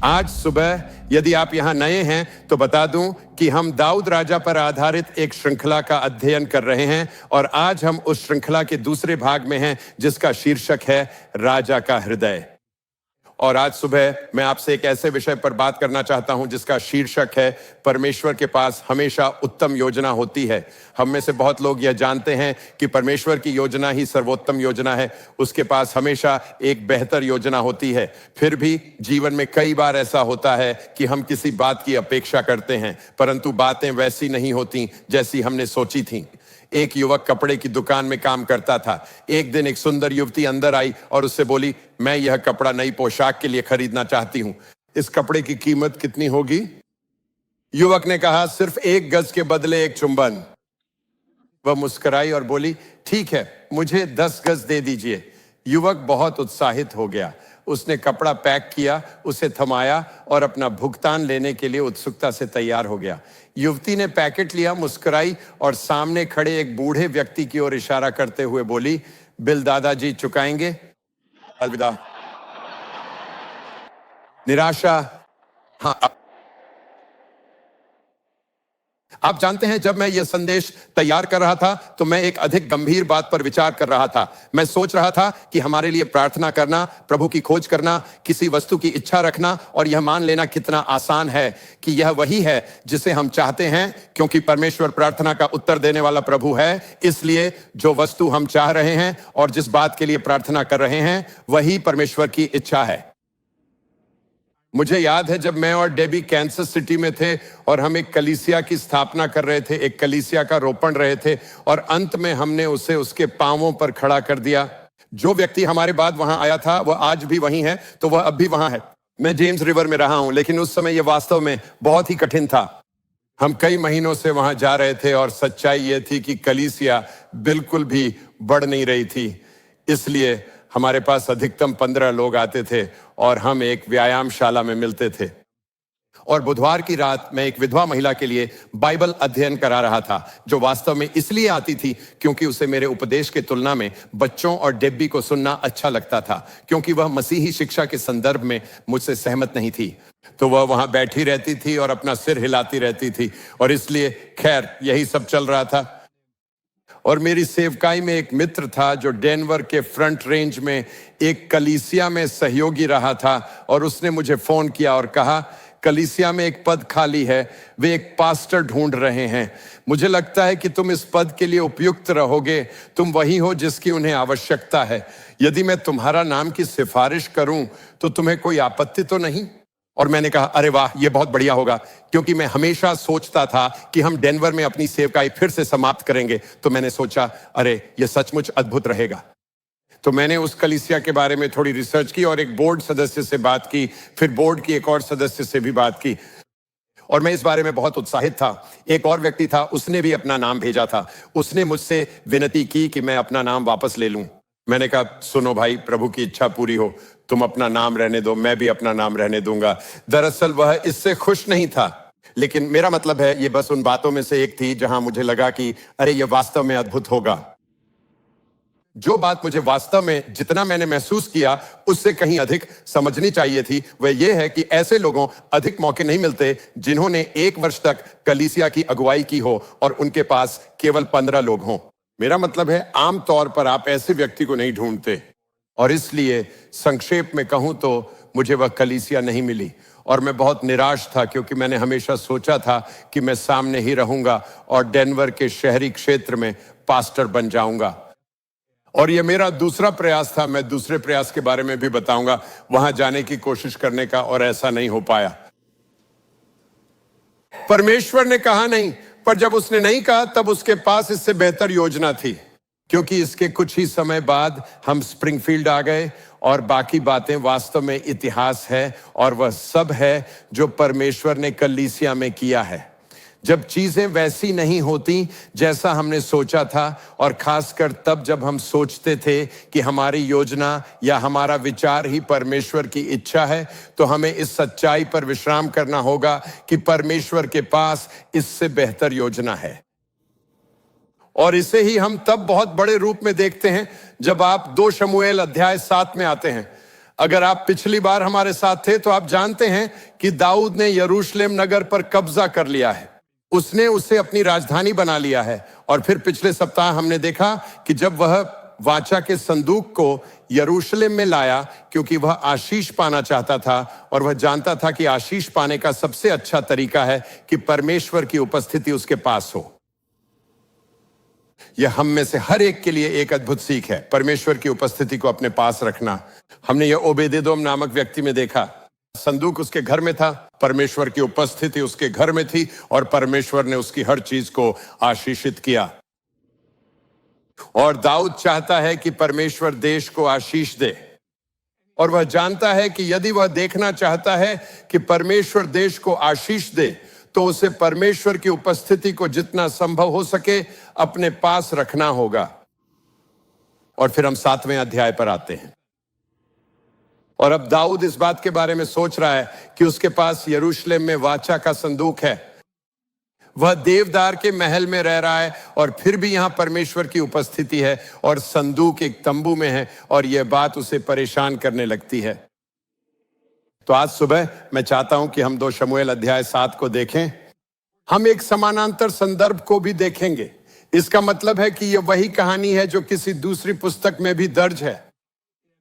आज सुबह यदि आप यहां नए हैं तो बता दूं कि हम दाऊद राजा पर आधारित एक श्रृंखला का अध्ययन कर रहे हैं और आज हम उस श्रृंखला के दूसरे भाग में हैं जिसका शीर्षक है राजा का हृदय। और आज सुबह मैं आपसे एक ऐसे विषय पर बात करना चाहता हूं जिसका शीर्षक है परमेश्वर के पास हमेशा उत्तम योजना होती है। हम में से बहुत लोग यह जानते हैं कि परमेश्वर की योजना ही सर्वोत्तम योजना है। उसके पास हमेशा एक बेहतर योजना होती है। फिर भी जीवन में कई बार ऐसा होता है कि हम किसी बात की अपेक्षा करते हैं परंतु बातें वैसी नहीं होती जैसी हमने सोची थी। एक युवक कपड़े की दुकान में काम करता था। एक दिन एक सुंदर युवती अंदर आई और उससे बोली, मैं यह कपड़ा नई पोशाक के लिए खरीदना चाहती हूं, इस कपड़े की कीमत कितनी होगी? युवक ने कहा, सिर्फ 1 गज के बदले 1 चुंबन। वह मुस्कुराई और बोली, ठीक है, मुझे 10 गज दे दीजिए। युवक बहुत उत्साहित हो गया। उसने कपड़ा पैक किया, उसे थमाया और अपना भुगतान लेने के लिए उत्सुकता से तैयार हो गया। युवती ने पैकेट लिया, मुस्कुराई और सामने खड़े एक बूढ़े व्यक्ति की ओर इशारा करते हुए बोली, बिल दादाजी चुकाएंगे? अलविदा। निराशा। हाँ, आप जानते हैं, जब मैं यह संदेश तैयार कर रहा था तो मैं एक अधिक गंभीर बात पर विचार कर रहा था। मैं सोच रहा था कि हमारे लिए प्रार्थना करना, प्रभु की खोज करना, किसी वस्तु की इच्छा रखना और यह मान लेना कितना आसान है कि यह वही है जिसे हम चाहते हैं, क्योंकि परमेश्वर प्रार्थना का उत्तर देने वाला प्रभु है। इसलिए जो वस्तु हम चाह रहे हैं और जिस बात के लिए प्रार्थना कर रहे हैं वही परमेश्वर की इच्छा है। मुझे याद है जब मैं और डेबी कैंसस सिटी में थे और हम एक कलीसिया की स्थापना कर रहे थे, एक कलीसिया का रोपण रहे थे और अंत में हमने उसे उसके पांवों पर खड़ा कर दिया। जो व्यक्ति हमारे बाद वहां आया था वह आज भी वहीं है, तो वह अब भी वहां है। मैं जेम्स रिवर में रहा हूं, लेकिन उस समय यह वास्तव में बहुत ही कठिन था। हम कई महीनों से वहां जा रहे थे और सच्चाई यह थी कि कलीसिया बिल्कुल भी बढ़ नहीं रही थी। इसलिए हमारे पास अधिकतम 15 लोग आते थे और हम एक व्यायामशाला में मिलते थे। और बुधवार की रात मैं एक विधवा महिला के लिए बाइबल अध्ययन करा रहा था, जो वास्तव में इसलिए आती थी क्योंकि उसे मेरे उपदेश के तुलना में बच्चों और डेब्बी को सुनना अच्छा लगता था, क्योंकि वह मसीही शिक्षा के संदर्भ में मुझसे सहमत नहीं थी। तो वह वहां बैठी रहती थी और अपना सिर हिलाती रहती थी और इसलिए खैर यही सब चल रहा था। और मेरी सेवकाई में एक मित्र था जो डेनवर के फ्रंट रेंज में एक कलीसिया में सहयोगी रहा था और उसने मुझे फोन किया और कहा, कलीसिया में एक पद खाली है, वे एक पास्टर ढूंढ रहे हैं। मुझे लगता है कि तुम इस पद के लिए उपयुक्त रहोगे, तुम वही हो जिसकी उन्हें आवश्यकता है। यदि मैं तुम्हारा नाम की सिफारिश करूं तो तुम्हें कोई आपत्ति तो नहीं? और मैंने कहा, अरे वाह, ये बहुत बढ़िया होगा, क्योंकि मैं हमेशा सोचता था कि हम डेनवर में अपनी सेवकाई फिर से समाप्त करेंगे। तो मैंने सोचा, अरे ये सचमुच अद्भुत रहेगा। तो मैंने उस कलीसिया के बारे में थोड़ी रिसर्च की और एक बोर्ड सदस्य से बात की, फिर बोर्ड की एक और सदस्य से भी बात की और मैं इस बारे में बहुत उत्साहित था। एक और व्यक्ति था, उसने भी अपना नाम भेजा था। उसने मुझसे विनती की कि मैं अपना नाम वापस ले लूं। मैंने कहा, सुनो भाई, प्रभु की इच्छा पूरी हो, तुम अपना नाम रहने दो, मैं भी अपना नाम रहने दूंगा। दरअसल वह इससे खुश नहीं था, लेकिन मेरा मतलब है ये बस उन बातों में से एक थी जहां मुझे लगा कि अरे ये वास्तव में अद्भुत होगा। जो बात मुझे वास्तव में जितना मैंने महसूस किया उससे कहीं अधिक समझनी चाहिए थी, वह यह है कि ऐसे लोगों अधिक मौके नहीं मिलते जिन्होंने 1 वर्ष तक कलीसिया की अगुवाई की हो और उनके पास केवल 15 लोग हों। मेरा मतलब है आमतौर पर आप ऐसे व्यक्ति को नहीं ढूंढते। और इसलिए संक्षेप में कहूं तो मुझे वह कलीसिया नहीं मिली और मैं बहुत निराश था, क्योंकि मैंने हमेशा सोचा था कि मैं सामने ही रहूंगा और डेनवर के शहरी क्षेत्र में पास्टर बन जाऊंगा। और यह मेरा दूसरा प्रयास था। मैं दूसरे प्रयास के बारे में भी बताऊंगा, वहां जाने की कोशिश करने का, और ऐसा नहीं हो पाया। परमेश्वर ने कहा नहीं, पर जब उसने नहीं कहा तब उसके पास इससे बेहतर योजना थी, क्योंकि इसके कुछ ही समय बाद हम स्प्रिंगफील्ड आ गए और बाकी बातें वास्तव में इतिहास है और वह सब है जो परमेश्वर ने कलीसिया में किया है। जब चीजें वैसी नहीं होती जैसा हमने सोचा था, और खासकर तब जब हम सोचते थे कि हमारी योजना या हमारा विचार ही परमेश्वर की इच्छा है, तो हमें इस सच्चाई पर विश्राम करना होगा कि परमेश्वर के पास इससे बेहतर योजना है। और इसे ही हम तब बहुत बड़े रूप में देखते हैं जब आप 2 शमूएल अध्याय 7 में आते हैं। अगर आप पिछली बार हमारे साथ थे तो आप जानते हैं कि दाऊद ने यरूशलेम नगर पर कब्जा कर लिया है। उसने उसे अपनी राजधानी बना लिया है। और फिर पिछले सप्ताह हमने देखा कि जब वह वाचा के संदूक को यरूशलेम में लाया, क्योंकि वह आशीष पाना चाहता था और वह जानता था कि आशीष पाने का सबसे अच्छा तरीका है कि परमेश्वर की उपस्थिति उसके पास हो। यह हम में से हर एक के लिए एक अद्भुत सीख है, परमेश्वर की उपस्थिति को अपने पास रखना। हमने यह ओबेदेदोम नामक व्यक्ति में देखा। संदूक उसके घर में था, परमेश्वर की उपस्थिति उसके घर में थी और परमेश्वर ने उसकी हर चीज को आशीषित किया। और दाऊद चाहता है कि परमेश्वर देश को आशीष दे, और वह जानता है कि यदि वह देखना चाहता है कि परमेश्वर देश को आशीष दे तो उसे परमेश्वर की उपस्थिति को जितना संभव हो सके अपने पास रखना होगा। और फिर हम 7वें अध्याय पर आते हैं। और अब दाऊद इस बात के बारे में सोच रहा है कि उसके पास यरूशलेम में वाचा का संदूक है। वह देवदार के महल में रह रहा है और फिर भी यहां परमेश्वर की उपस्थिति है और संदूक एक तंबू में है, और यह बात उसे परेशान करने लगती है। तो आज सुबह मैं चाहता हूं कि हम 2 शमूएल अध्याय 7 को देखें। हम एक समानांतर संदर्भ को भी देखेंगे। इसका मतलब है कि यह वही कहानी है जो किसी दूसरी पुस्तक में भी दर्ज है,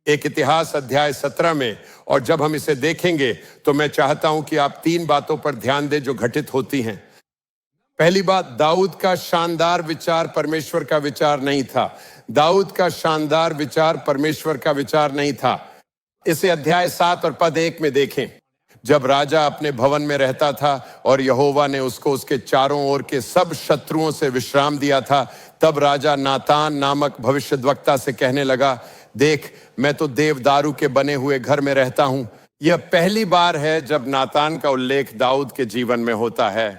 एक इतिहास अध्याय 17 में। और जब हम इसे देखेंगे तो मैं चाहता हूं कि आप 3 बातों पर ध्यान दें जो घटित होती हैं। पहली बात, दाऊद का शानदार विचार परमेश्वर का विचार नहीं था। दाऊद का शानदार विचार परमेश्वर का विचार नहीं था। इसे अध्याय 7 और पद 1 में देखें। जब राजा अपने भवन में रहता था और यहोवा ने उसको उसके चारों ओर के सब शत्रुओं से विश्राम दिया था, तब राजा नातान नामक भविष्यद्वक्ता से कहने लगा, देख, मैं तो देवदारू के बने हुए घर में रहता हूं। यह पहली बार है जब नातान का उल्लेख दाऊद के जीवन में होता है।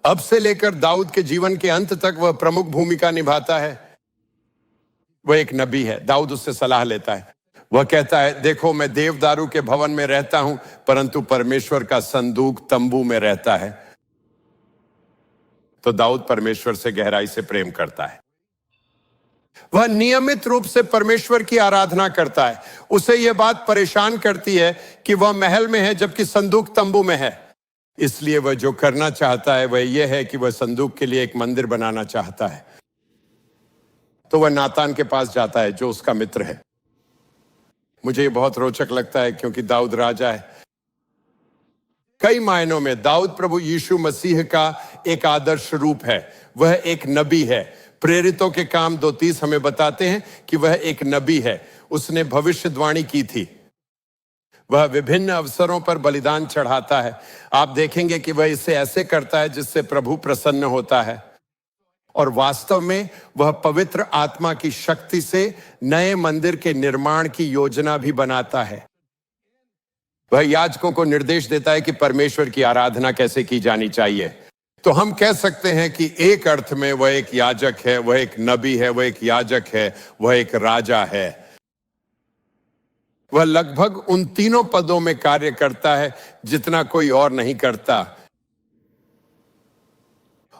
अब से लेकर दाऊद के जीवन के अंत तक वह प्रमुख भूमिका निभाता है। वह एक नबी है। दाऊद उससे सलाह लेता है। वह कहता है, देखो, मैं देवदारू के भवन में रहता हूं, परंतु परमेश्वर का संदूक तंबू में रहता है। तो दाऊद परमेश्वर से गहराई से प्रेम करता है। वह नियमित रूप से परमेश्वर की आराधना करता है। उसे यह बात परेशान करती है कि वह महल में है जबकि संदूक तंबू में है। इसलिए वह जो करना चाहता है वह यह है कि वह संदूक के लिए एक मंदिर बनाना चाहता है। तो वह नातान के पास जाता है जो उसका मित्र है। मुझे ये बहुत रोचक लगता है क्योंकि दाऊद राजा है। कई मायनों में दाऊद प्रभु यीशु मसीह का एक आदर्श रूप है। वह एक नबी है। प्रेरितों के काम 2:30 हमें बताते हैं कि वह एक नबी है। उसने भविष्यवाणी की थी। वह विभिन्न अवसरों पर बलिदान चढ़ाता है। आप देखेंगे कि वह इसे ऐसे करता है जिससे प्रभु प्रसन्न होता है। और वास्तव में वह पवित्र आत्मा की शक्ति से नए मंदिर के निर्माण की योजना भी बनाता है। वह याजकों को निर्देश देता है कि परमेश्वर की आराधना कैसे की जानी चाहिए। तो हम कह सकते हैं कि एक अर्थ में वह एक याजक है, वह एक नबी है, वह एक याजक है, वह एक राजा है। वह लगभग उन तीनों पदों में कार्य करता है जितना कोई और नहीं करता।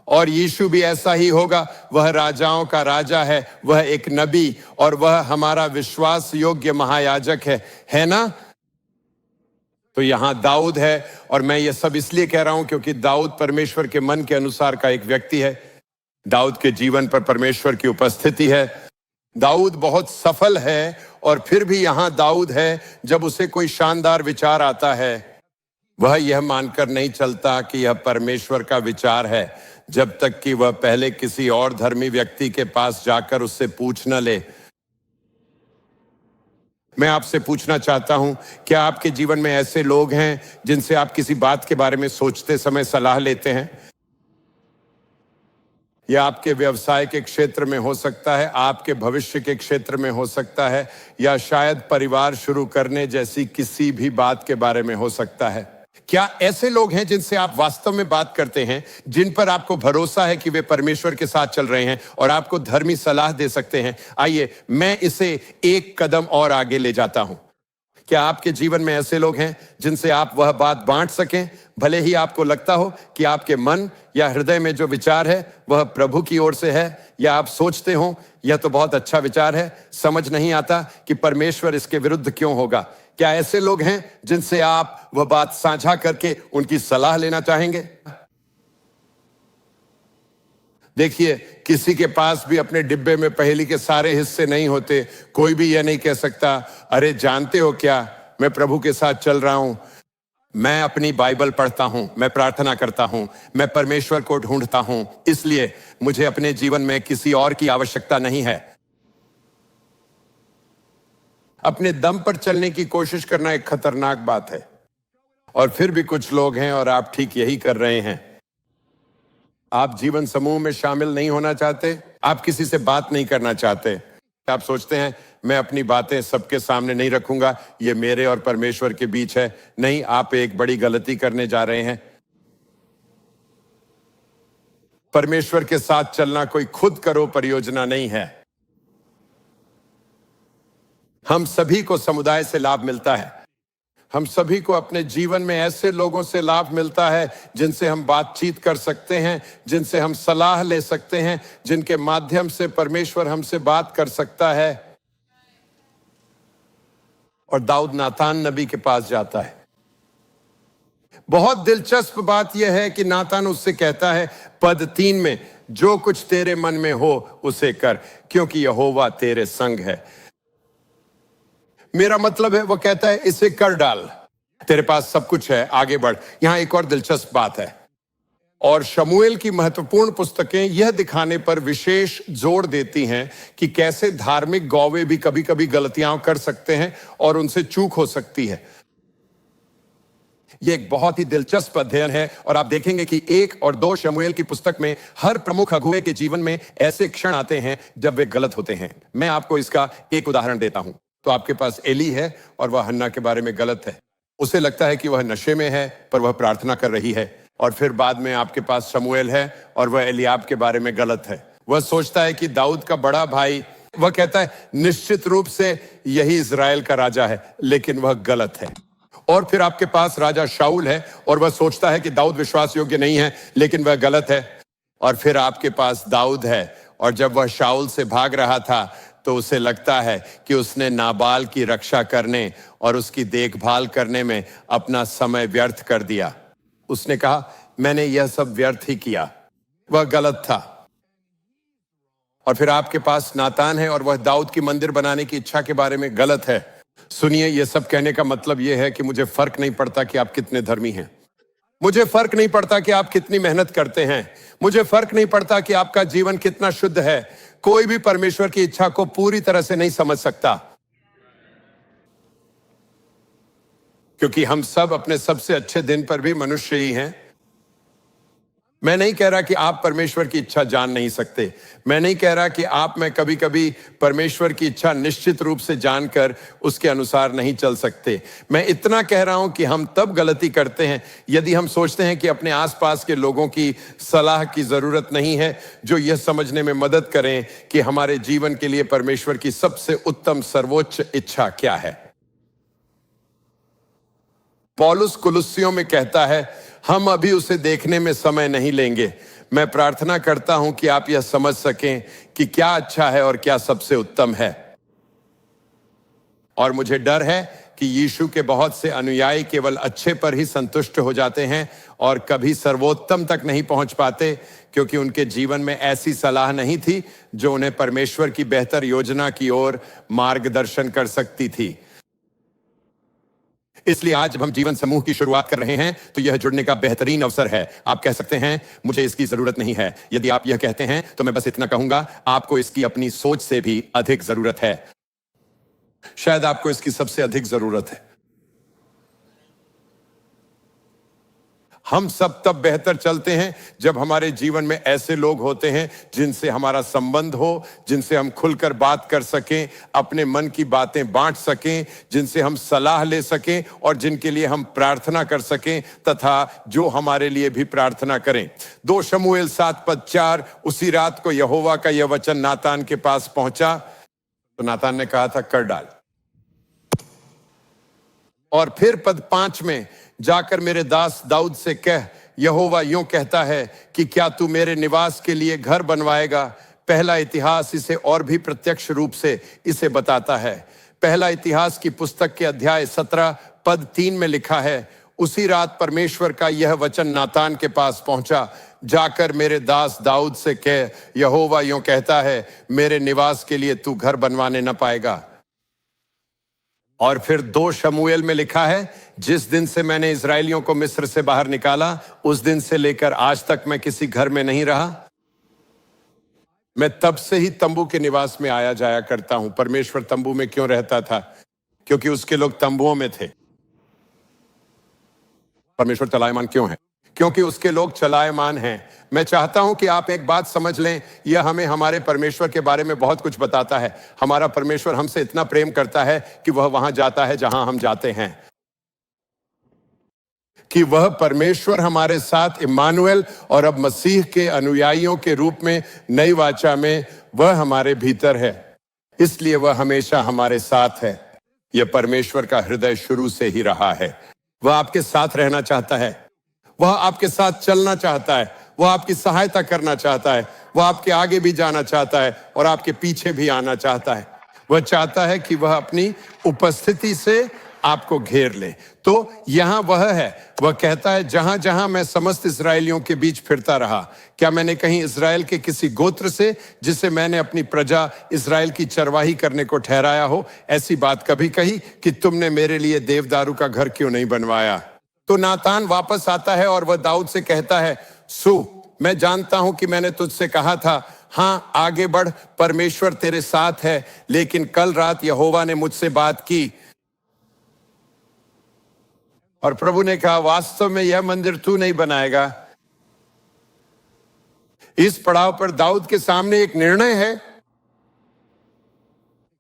और यीशु भी ऐसा ही होगा। वह राजाओं का राजा है, वह एक नबी, और वह हमारा विश्वास योग्य महायाजक है ना? तो यहां दाऊद है, और मैं ये सब इसलिए कह रहा हूं क्योंकि दाऊद परमेश्वर के मन के अनुसार का एक व्यक्ति है। दाऊद के जीवन पर परमेश्वर की उपस्थिति है। दाऊद बहुत सफल है, और फिर भी यहां दाऊद है जब उसे कोई शानदार विचार आता है वह यह मानकर नहीं चलता कि यह परमेश्वर का विचार है जब तक कि वह पहले किसी और धर्मी व्यक्ति के पास जाकर उससे पूछ न ले। मैं आपसे पूछना चाहता हूं, क्या आपके जीवन में ऐसे लोग हैं जिनसे आप किसी बात के बारे में सोचते समय सलाह लेते हैं? यह आपके व्यवसाय के क्षेत्र में हो सकता है, आपके भविष्य के क्षेत्र में हो सकता है, या शायद परिवार शुरू करने जैसी किसी भी बात के बारे में हो सकता है। क्या ऐसे लोग हैं जिनसे आप वास्तव में बात करते हैं, जिन पर आपको भरोसा है कि वे परमेश्वर के साथ चल रहे हैं और आपको धर्मी सलाह दे सकते हैं? आइए मैं इसे एक कदम और आगे ले जाता हूं। क्या आपके जीवन में ऐसे लोग हैं जिनसे आप वह बात बांट सकें, भले ही आपको लगता हो कि आपके मन या हृदय में जो विचार है वह प्रभु की ओर से है, या आप सोचते हो यह तो बहुत अच्छा विचार है, समझ नहीं आता कि परमेश्वर इसके विरुद्ध क्यों होगा? क्या ऐसे लोग हैं जिनसे आप वह बात साझा करके उनकी सलाह लेना चाहेंगे? देखिए, किसी के पास भी अपने डिब्बे में पहेली के सारे हिस्से नहीं होते। कोई भी यह नहीं कह सकता, अरे जानते हो क्या, मैं प्रभु के साथ चल रहा हूं, मैं अपनी बाइबल पढ़ता हूं, मैं प्रार्थना करता हूं, मैं परमेश्वर को ढूंढता हूं, इसलिए मुझे अपने जीवन में किसी और की आवश्यकता नहीं है। अपने दम पर चलने की कोशिश करना एक खतरनाक बात है, और फिर भी कुछ लोग हैं और आप ठीक यही कर रहे हैं। आप जीवन समूह में शामिल नहीं होना चाहते, आप किसी से बात नहीं करना चाहते, आप सोचते हैं मैं अपनी बातें सबके सामने नहीं रखूंगा, ये मेरे और परमेश्वर के बीच है। नहीं, आप एक बड़ी गलती करने जा रहे हैं। परमेश्वर के साथ चलना कोई खुद करो परियोजना नहीं है। हम सभी को समुदाय से लाभ मिलता है, हम सभी को अपने जीवन में ऐसे लोगों से लाभ मिलता है जिनसे हम बातचीत कर सकते हैं, जिनसे हम सलाह ले सकते हैं, जिनके माध्यम से परमेश्वर हमसे बात कर सकता है। और दाऊद नातान नबी के पास जाता है। बहुत दिलचस्प बात यह है कि नातान उससे कहता है पद 3 में, जो कुछ तेरे मन में हो उसे कर, क्योंकि यहोवा तेरे संग है। मेरा मतलब है, वो कहता है इसे कर डाल, तेरे पास सब कुछ है, आगे बढ़। यहां एक और दिलचस्प बात है, और शमूएल की महत्वपूर्ण पुस्तकें यह दिखाने पर विशेष जोर देती हैं कि कैसे धार्मिक गौवे भी कभी कभी गलतियां कर सकते हैं और उनसे चूक हो सकती है। यह एक बहुत ही दिलचस्प अध्ययन है, और आप देखेंगे कि 1 और 2 शमूएल की पुस्तक में हर प्रमुख अगुवे के जीवन में ऐसे क्षण आते हैं जब वे गलत होते हैं। मैं आपको इसका एक उदाहरण देता हूं। तो आपके पास एली है और वह हन्ना के बारे में गलत है। उसे लगता है कि वह नशे में है, पर वह प्रार्थना कर रही है। और फिर बाद में आपके पास शमूएल है और वह एलियाब के बारे में गलत है। वह सोचता है कि दाऊद का बड़ा भाई, वह कहता है निश्चित रूप से यही इजराइल का राजा है, लेकिन वह गलत है। और फिर आपके पास राजा शाऊल है और वह सोचता है कि दाऊद विश्वास योग्य नहीं है, लेकिन वह गलत है। और फिर आपके पास दाऊद है, और जब वह शाऊल से भाग रहा था तो उसे लगता है कि उसने नाबाल की रक्षा करने और उसकी देखभाल करने में अपना समय व्यर्थ कर दिया। उसने कहा मैंने यह सब व्यर्थ ही किया, वह गलत था। और फिर आपके पास नातान है और वह दाऊद की मंदिर बनाने की इच्छा के बारे में गलत है। सुनिए, यह सब कहने का मतलब यह है कि मुझे फर्क नहीं पड़ता कि आप कितने धर्मी हैं, मुझे फर्क नहीं पड़ता कि आप कितनी मेहनत करते हैं, मुझे फर्क नहीं पड़ता कि आपका जीवन कितना शुद्ध है। कोई भी परमेश्वर की इच्छा को पूरी तरह से नहीं समझ सकता, क्योंकि हम सब अपने सबसे अच्छे दिन पर भी मनुष्य ही हैं। मैं नहीं कह रहा कि आप परमेश्वर की इच्छा जान नहीं सकते, मैं नहीं कह रहा कि आप में कभी कभी परमेश्वर की इच्छा निश्चित रूप से जानकर उसके अनुसार नहीं चल सकते। मैं इतना कह रहा हूं कि हम तब गलती करते हैं यदि हम सोचते हैं कि अपने आसपास के लोगों की सलाह की जरूरत नहीं है, जो यह समझने में मदद करें कि हमारे जीवन के लिए परमेश्वर की सबसे उत्तम सर्वोच्च इच्छा क्या है। पौलुस कुलुस्सियों में कहता है, हम अभी उसे देखने में समय नहीं लेंगे। मैं प्रार्थना करता हूं कि आप यह समझ सकें कि क्या अच्छा है और क्या सबसे उत्तम है। और मुझे डर है कि यीशु के बहुत से अनुयायी केवल अच्छे पर ही संतुष्ट हो जाते हैं और कभी सर्वोत्तम तक नहीं पहुंच पाते, क्योंकि उनके जीवन में ऐसी सलाह नहीं थी जो उन्हें परमेश्वर की बेहतर योजना की ओर मार्गदर्शन कर सकती थी। इसलिए आज जब हम जीवन समूह की शुरुआत कर रहे हैं तो यह जुड़ने का बेहतरीन अवसर है। आप कह सकते हैं मुझे इसकी जरूरत नहीं है। यदि आप यह कहते हैं तो मैं बस इतना कहूंगा, आपको इसकी अपनी सोच से भी अधिक जरूरत है। शायद आपको इसकी सबसे अधिक जरूरत है। हम सब तब बेहतर चलते हैं जब हमारे जीवन में ऐसे लोग होते हैं जिनसे हमारा संबंध हो, जिनसे हम खुलकर बात कर सकें, अपने मन की बातें बांट सकें, जिनसे हम सलाह ले सकें और जिनके लिए हम प्रार्थना कर सकें तथा जो हमारे लिए भी प्रार्थना करें। 2 शमूएल 7:4, उसी रात को यहोवा का यह वचन नातान के पास पहुंचा तो नातान ने कहा था कर डाल। और फिर पद 5 में, जाकर मेरे दास दाऊद से कह, यहोवा यूं कहता है कि क्या तू मेरे निवास के लिए घर बनवाएगा। पहला इतिहास इसे और भी प्रत्यक्ष रूप से इसे बताता है। पहला इतिहास की पुस्तक के अध्याय 17 पद 3 में लिखा है, उसी रात परमेश्वर का यह वचन नातान के पास पहुंचा, जाकर मेरे दास दाऊद से कह, यहोवा यूं कहता है, मेरे निवास के लिए तू घर बनवाने न पाएगा। और फिर 2 शमूएल में लिखा है, जिस दिन से मैंने इस्राएलियों को मिस्र से बाहर निकाला, उस दिन से लेकर आज तक मैं किसी घर में नहीं रहा। मैं तब से ही तंबू के निवास में आया जाया करता हूं। परमेश्वर तंबू में क्यों रहता था? क्योंकि उसके लोग तंबुओं में थे। परमेश्वर चलायमान क्यों है? क्योंकि उसके लोग चलायमान हैं। मैं चाहता हूं कि आप एक बात समझ लें, यह हमें हमारे परमेश्वर के बारे में बहुत कुछ बताता है। हमारा परमेश्वर हमसे इतना प्रेम करता है कि वह वहां जाता है जहां हम जाते हैं, कि वह परमेश्वर हमारे साथ इम्मानुएल और अब मसीह के अनुयायियों के रूप में नई वाचा में वह हमारे भीतर है, इसलिए वह हमेशा हमारे साथ है। यह परमेश्वर का हृदय शुरू से ही रहा है। वह आपके साथ रहना चाहता है, वह आपके साथ चलना चाहता है, वह आपकी सहायता करना चाहता है, वह आपके आगे भी जाना चाहता है और आपके पीछे भी आना चाहता है। वह चाहता है कि वह अपनी उपस्थिति से आपको घेर ले। तो यहां वह है, वह कहता है, जहां जहां मैं समस्त इस्राएलियों के बीच फिरता रहा, क्या मैंने कहीं इस्राएल के किसी गोत्र से, जिसे मैंने अपनी प्रजा इस्राएल की चरवाही करने को ठहराया हो, ऐसी बात कभी कही कि तुमने मेरे लिए देवदारू का घर क्यों नहीं बनवाया? तो नातान वापस आता है और वह दाऊद से कहता है, मैं जानता हूं कि मैंने तुझसे कहा था, हाँ आगे बढ़, परमेश्वर तेरे साथ है, लेकिन कल रात यहोवा ने मुझसे बात की और प्रभु ने कहा, वास्तव में यह मंदिर तू नहीं बनाएगा। इस पड़ाव पर दाऊद के सामने एक निर्णय है।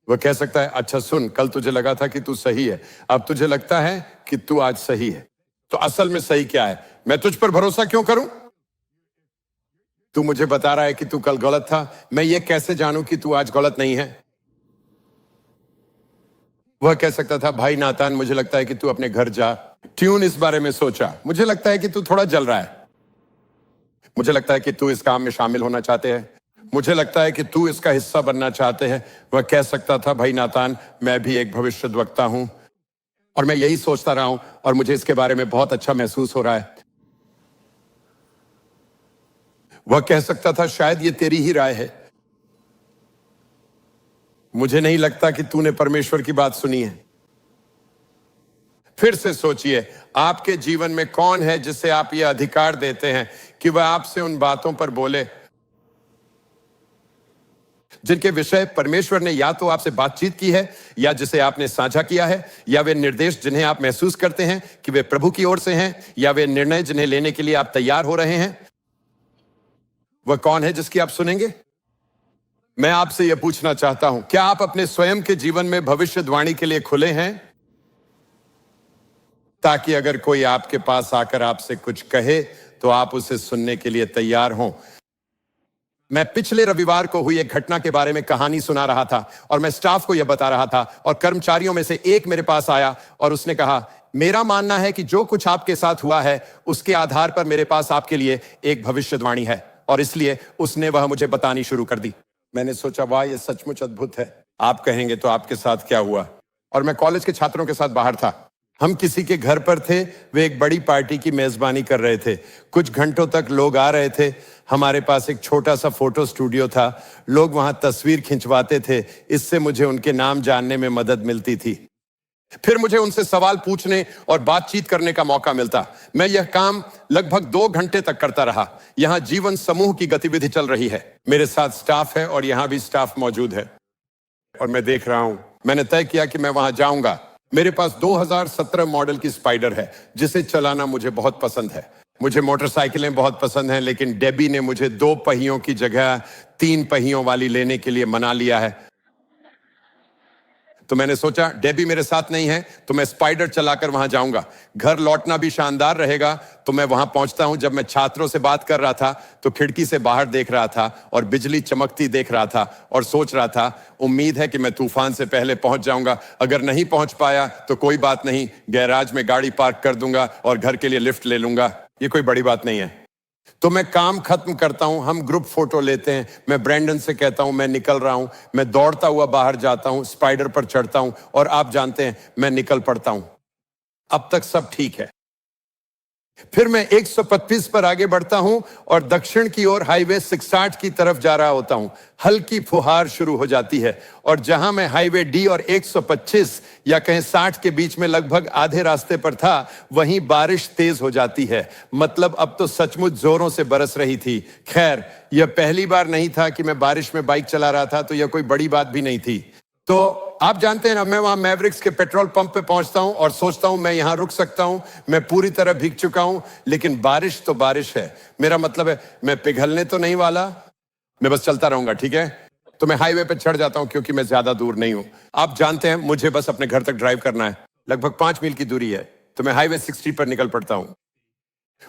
वह कह सकता है, अच्छा सुन, कल तुझे लगा था कि तू सही है, अब तुझे लगता है कि तू आज सही है, तो असल में सही क्या है? मैं तुझ पर भरोसा क्यों करूं? तू मुझे बता रहा है कि तू कल गलत था, मैं ये कैसे जानूं कि तू आज गलत नहीं है? वह कह सकता था, भाई नातान, मुझे लगता है कि तू अपने घर जा, ट्यून इस बारे में सोचा, मुझे लगता है कि तू थोड़ा जल रहा है, मुझे लगता है कि तू इस काम में शामिल होना चाहते हैं, मुझे लगता है कि तू इसका हिस्सा बनना चाहते हैं। वह कह सकता था, भाई नातान, मैं भी एक भविष्यद्वक्ता हूं और मैं यही सोचता रहा हूं और मुझे इसके बारे में बहुत अच्छा महसूस हो रहा है। वह कह सकता था, शायद ये तेरी ही राय है, मुझे नहीं लगता कि तूने परमेश्वर की बात सुनी है। फिर से सोचिए, आपके जीवन में कौन है जिसे आप यह अधिकार देते हैं कि वह आपसे उन बातों पर बोले जिनके विषय परमेश्वर ने या तो आपसे बातचीत की है, या जिसे आपने साझा किया है, या वे निर्देश जिन्हें आप महसूस करते हैं कि वे प्रभु की ओर से हैं, या वे निर्णय जिन्हें लेने के लिए आप तैयार हो रहे हैं। वह कौन है जिसकी आप सुनेंगे? मैं आपसे यह पूछना चाहता हूं, क्या आप अपने स्वयं के जीवन में भविष्यवाणी के लिए खुले हैं, ताकि अगर कोई आपके पास आकर आपसे कुछ कहे तो आप उसे सुनने के लिए तैयार हों? मैं पिछले रविवार को हुई एक घटना के बारे में कहानी सुना रहा था और मैं स्टाफ को यह बता रहा था, और कर्मचारियों में से एक मेरे पास आया और उसने कहा, मेरा मानना है कि जो कुछ आपके साथ हुआ है उसके आधार पर मेरे पास आपके लिए एक भविष्यवाणी है, और इसलिए उसने वह मुझे बतानी शुरू कर दी। मैंने सोचा, वाह, यह सचमुच अद्भुत है। आप कहेंगे तो आपके साथ क्या हुआ? और मैं कॉलेज के छात्रों के साथ बाहर था, हम किसी के घर पर थे, वे एक बड़ी पार्टी की मेजबानी कर रहे थे। कुछ घंटों तक लोग आ रहे थे, हमारे पास एक छोटा सा फोटो स्टूडियो था, लोग वहां तस्वीर खिंचवाते थे, इससे मुझे उनके नाम जानने में मदद मिलती थी। फिर मुझे उनसे सवाल पूछने और बातचीत करने का मौका मिलता। मैं यह काम लगभग 2 घंटे तक करता रहा। यहां जीवन समूह की गतिविधि चल रही है, मेरे साथ स्टाफ है और यहां भी स्टाफ मौजूद है, और मैं देख रहा हूं, मैंने तय किया कि मैं वहां जाऊंगा। मेरे पास 2017 मॉडल की स्पाइडर है जिसे चलाना मुझे बहुत पसंद है। मुझे मोटरसाइकिलें बहुत पसंद हैं, लेकिन डेबी ने मुझे 2 पहियों की जगह 3 पहियों वाली लेने के लिए मना लिया है। तो मैंने सोचा डेबी मेरे साथ नहीं है तो मैं स्पाइडर चलाकर वहां जाऊंगा, घर लौटना भी शानदार रहेगा। तो मैं वहां पहुंचता हूं। जब मैं छात्रों से बात कर रहा था तो खिड़की से बाहर देख रहा था और बिजली चमकती देख रहा था और सोच रहा था उम्मीद है कि मैं तूफान से पहले पहुंच जाऊंगा। अगर नहीं पहुंच पाया तो कोई बात नहीं, गैराज में गाड़ी पार्क कर दूंगा और घर के लिए लिफ्ट ले लूंगा, ये कोई बड़ी बात नहीं है। तो मैं काम खत्म करता हूं, हम ग्रुप फोटो लेते हैं, मैं ब्रैंडन से कहता हूं मैं निकल रहा हूं, मैं दौड़ता हुआ बाहर जाता हूं, स्पाइडर पर चढ़ता हूं और आप जानते हैं मैं निकल पड़ता हूं। अब तक सब ठीक है। फिर मैं 125 पर आगे बढ़ता हूं और दक्षिण की ओर हाईवे 660 की तरफ जा रहा होता हूं। हल्की फुहार शुरू हो जाती है और जहां मैं हाईवे डी और 125 या कहें 60 के बीच में लगभग आधे रास्ते पर था, वहीं बारिश तेज हो जाती है। मतलब अब तो सचमुच जोरों से बरस रही थी। खैर, यह पहली बार नहीं था कि मैं बारिश में बाइक चला रहा था, तो यह कोई बड़ी बात भी नहीं थी। तो आप जानते हैं ना, मैं वहां मैवरिक्स के पेट्रोल पंप पे पहुंचता हूं और सोचता हूं मैं यहां रुक सकता हूं, मैं पूरी तरह भीग चुका हूं, लेकिन बारिश तो बारिश है। मेरा मतलब है मैं पिघलने तो नहीं वाला, मैं बस चलता रहूंगा, ठीक है। तो मैं हाईवे पे चढ़ जाता हूं क्योंकि मैं ज्यादा दूर नहीं हूं। आप जानते हैं मुझे बस अपने घर तक ड्राइव करना है, लगभग 5 मील की दूरी है। तो मैं हाईवे 60 पर निकल पड़ता हूं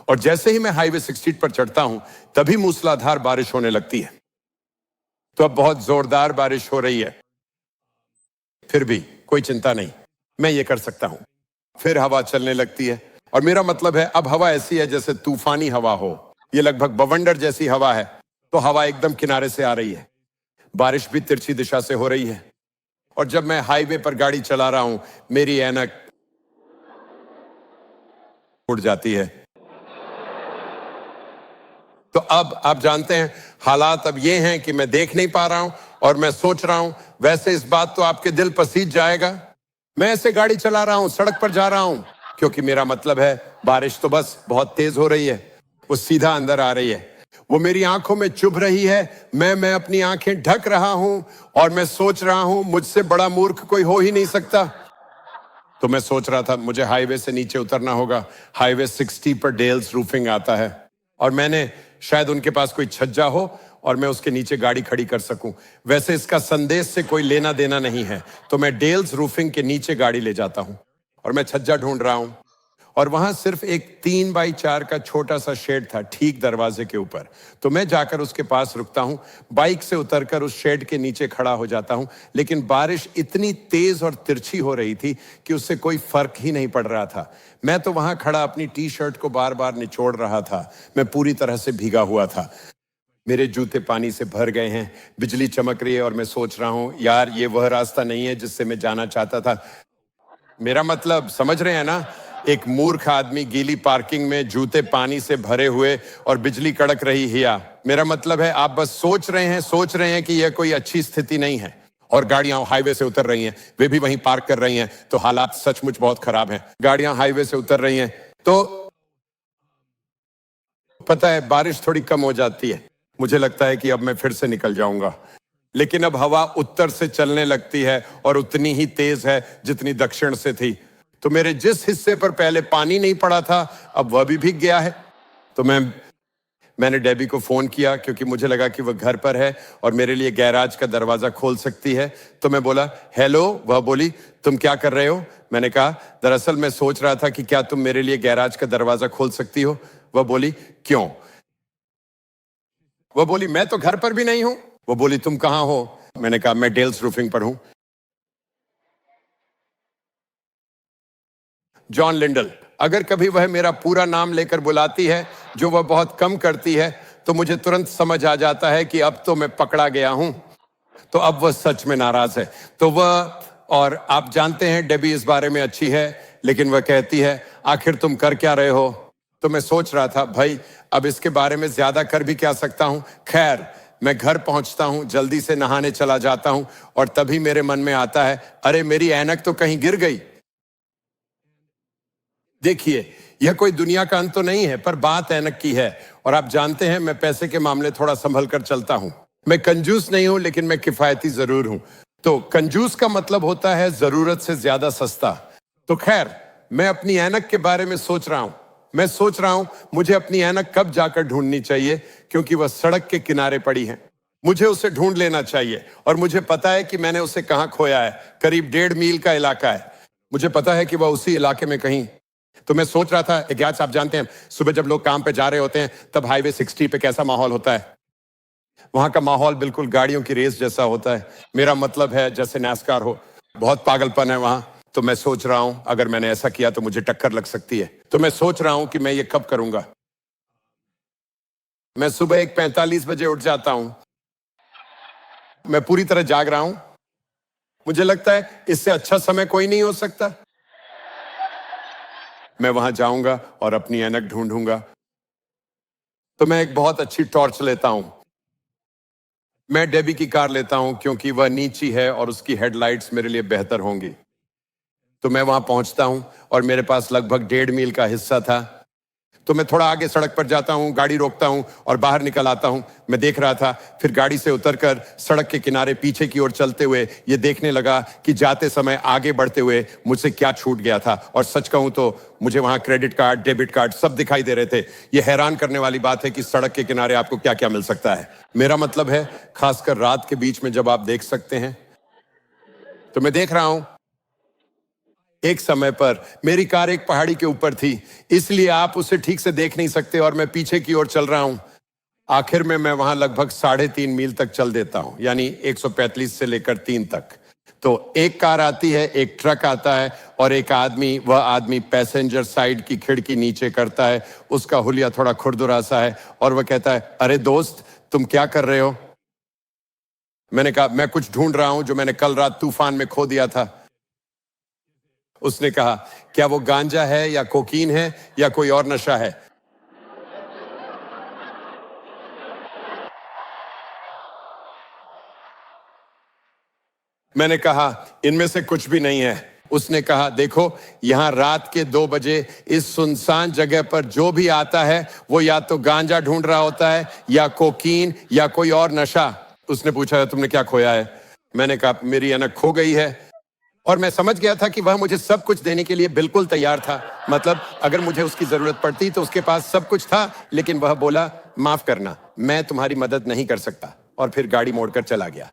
और जैसे ही मैं हाईवे 60 पर चढ़ता हूं तभी मूसलाधार बारिश होने लगती है। तो अब बहुत जोरदार बारिश हो रही है, फिर भी कोई चिंता नहीं, मैं ये कर सकता हूं। फिर हवा चलने लगती है और मेरा मतलब है अब हवा ऐसी है जैसे तूफानी हवा हो। ये लगभग बवंडर जैसी हवा है। तो हवा एकदम किनारे से आ रही है, बारिश भी तिरछी दिशा से हो रही है और जब मैं हाईवे पर गाड़ी चला रहा हूं मेरी ऐनक उड़ जाती है। तो अब आप जानते हैं हालात अब ये हैं कि मैं देख नहीं पा रहा हूं और मैं सोच रहा हूं वैसे इस बात तो आपके दिल पर सींच जाएगा, मैं ऐसे गाड़ी चला रहा हूं, सड़क पर जा रहा हूं, क्योंकि मेरा मतलब है बारिश तो बस बहुत तेज हो रही है, वो सीधा अंदर आ रही है, वो मेरी आंखों में चुभ रही है। मैं अपनी आंखें ढक रहा हूं और मैं सोच रहा हूं मुझसे बड़ा मूर्ख कोई हो ही नहीं सकता। तो मैं सोच रहा था मुझे हाईवे से नीचे उतरना होगा। हाईवे 60 पर डेल्स रूफिंग आता है और मैंने शायद उनके पास कोई छज्जा हो और मैं उसके नीचे गाड़ी खड़ी कर सकूं। वैसे इसका संदेश से कोई लेना देना नहीं है। तो मैं डेल्स रूफिंग के नीचे गाड़ी ले जाता हूं और मैं छज्जा ढूंढ रहा हूं और वहां सिर्फ एक 3x4 का छोटा सा शेड था ठीक दरवाजे के ऊपर। तो मैं जाकर उसके पास रुकता हूं, बाइक से उतरकर उस शेड के नीचे खड़ा हो जाता हूं। लेकिन बारिश इतनी तेज और तिरछी हो रही थी कि उससे कोई फर्क ही नहीं पड़ रहा था। मैं तो वहां खड़ा अपनी टी शर्ट को बार बार निचोड़ रहा था। मैं पूरी तरह से भीगा हुआ था, मेरे जूते पानी से भर गए हैं, बिजली चमक रही है और मैं सोच रहा हूं यार ये वह रास्ता नहीं है जिससे मैं जाना चाहता था। मेरा मतलब समझ रहे हैं ना, एक मूर्ख आदमी गीली पार्किंग में जूते पानी से भरे हुए और बिजली कड़क रही हिया। मेरा मतलब है आप बस सोच रहे हैं कि यह कोई अच्छी स्थिति नहीं है और गाड़ियां हाईवे से उतर रही हैं, वे भी वहीं पार्क कर रही हैं। तो हालात सचमुच बहुत खराब हैं। गाड़ियां हाईवे से उतर रही हैं तो पता है बारिश थोड़ी कम हो जाती है। मुझे लगता है कि अब मैं फिर से निकल जाऊंगा, लेकिन अब हवा उत्तर से चलने लगती है और उतनी ही तेज है जितनी दक्षिण से थी। तो मेरे जिस हिस्से पर पहले पानी नहीं पड़ा था अब वह भी भीग गया है। तो मैंने डेबी को फोन किया क्योंकि मुझे लगा कि वह घर पर है और मेरे लिए गैराज का दरवाजा खोल सकती है। तो मैं बोला हेलो, वह बोली तुम क्या कर रहे हो? मैंने कहा दरअसल मैं सोच रहा था कि क्या तुम मेरे लिए गैराज का दरवाजा खोल सकती हो? वह बोली क्यों? वह बोली मैं तो घर पर भी नहीं हूं। वो बोली तुम कहां हो? मैंने कहा मैं डेल्स रूफिंग पर हूं। John Lindell. अगर कभी वह मेरा पूरा नाम लेकर बुलाती है, जो वह बहुत कम करती है, तो मुझे तुरंत समझ आ जाता है कि अब तो मैं पकड़ा गया हूं। तो अब वह सच में नाराज है। तो वह, और आप जानते हैं डेबी इस बारे में अच्छी है, लेकिन वह कहती है आखिर तुम कर क्या रहे हो? तो मैं सोच रहा था भाई अब इसके बारे में ज्यादा कर भी क्या सकता हूं। खैर मैं घर पहुंचता हूं, जल्दी से नहाने चला जाता हूं और तभी मेरे मन में आता है अरे मेरी ऐनक तो कहीं गिर गई। देखिए यह कोई दुनिया का अंत तो नहीं है, पर बात ऐनक की है। और आप जानते हैं मैं पैसे के मामले थोड़ा संभल कर चलता हूं। मैं कंजूस नहीं हूं लेकिन मैं किफायती जरूर हूं। तो कंजूस का मतलब होता है जरूरत से ज्यादा सस्ता। तो खैर मैं अपनी ऐनक के बारे में सोच रहा हूं। मैं सोच रहा हूं मुझे अपनी ऐनक कब जाकर ढूंढनी चाहिए, क्योंकि वह सड़क के किनारे पड़ी है। मुझे उसे ढूंढ लेना चाहिए और मुझे पता है कि मैंने उसे कहां खोया है। करीब 1.5 मील का इलाका है। मुझे पता है कि वह उसी इलाके में कहीं। तो मैं सोच रहा था, अज्ञात आप जानते हैं सुबह जब लोग काम पे जा रहे होते हैं तब हाईवे 60 पे कैसा माहौल होता है। वहां का माहौल बिल्कुल गाड़ियों की रेस जैसा होता है। मेरा मतलब है जैसे नैस्कार हो, बहुत पागलपन है वहां। तो मैं सोच रहा हूं अगर मैंने ऐसा किया तो मुझे टक्कर लग सकती है। तो मैं सोच रहा हूं कि मैं ये कब करूंगा। मैं सुबह 1:45 बजे उठ जाता हूं। मैं पूरी तरह जाग रहा हूं। मुझे लगता है इससे अच्छा समय कोई नहीं हो सकता। मैं वहां जाऊंगा और अपनी ऐनक ढूंढूंगा। तो मैं एक बहुत अच्छी टॉर्च लेता हूं। मैं डेबी की कार लेता हूं क्योंकि वह नीची है और उसकी हेडलाइट्स मेरे लिए बेहतर होंगी। तो मैं वहां पहुंचता हूं और मेरे पास लगभग 1.5 मील का हिस्सा था। तो मैं थोड़ा आगे सड़क पर जाता हूं, गाड़ी रोकता हूं और बाहर निकल आता हूं। मैं देख रहा था, फिर गाड़ी से उतरकर सड़क के किनारे पीछे की ओर चलते हुए ये देखने लगा कि जाते समय आगे बढ़ते हुए मुझसे क्या छूट गया था। और सच कहूं तो मुझे वहां क्रेडिट कार्ड, डेबिट कार्ड सब दिखाई दे रहे थे। ये हैरान करने वाली बात है कि सड़क के किनारे आपको क्या क्या मिल सकता है। मेरा मतलब है खासकर रात के बीच में जब आप देख सकते हैं। तो मैं देख रहा हूं, एक समय पर मेरी कार एक पहाड़ी के ऊपर थी, इसलिए आप उसे ठीक से देख नहीं सकते और मैं पीछे की ओर चल रहा हूं। आखिर में मैं वहां लगभग 3.5 मील तक चल देता हूं, यानी 135 से लेकर 3 तक। तो एक कार आती है, एक ट्रक आता है और एक आदमी, वह आदमी पैसेंजर साइड की खिड़की नीचे करता है। उसका हुलिया थोड़ा खुरदुरा सा है और वह कहता है, अरे दोस्त, तुम क्या कर रहे हो? मैंने कहा, मैं कुछ ढूंढ रहा हूं जो मैंने कल रात तूफान में खो दिया था। उसने कहा, क्या वो गांजा है या कोकीन है या कोई और नशा है? मैंने कहा, इनमें से कुछ भी नहीं है। उसने कहा, देखो, यहां रात के 2 बजे इस सुनसान जगह पर जो भी आता है वो या तो गांजा ढूंढ रहा होता है या कोकीन या कोई और नशा। उसने पूछा, तुमने क्या खोया है? मैंने कहा, मेरी अनक खो गई है। और मैं समझ गया था कि वह मुझे सब कुछ देने के लिए बिल्कुल तैयार था। मतलब अगर मुझे उसकी जरूरत पड़ती तो उसके पास सब कुछ था। लेकिन वह बोला, माफ करना, मैं तुम्हारी मदद नहीं कर सकता। और फिर गाड़ी मोड़कर चला गया।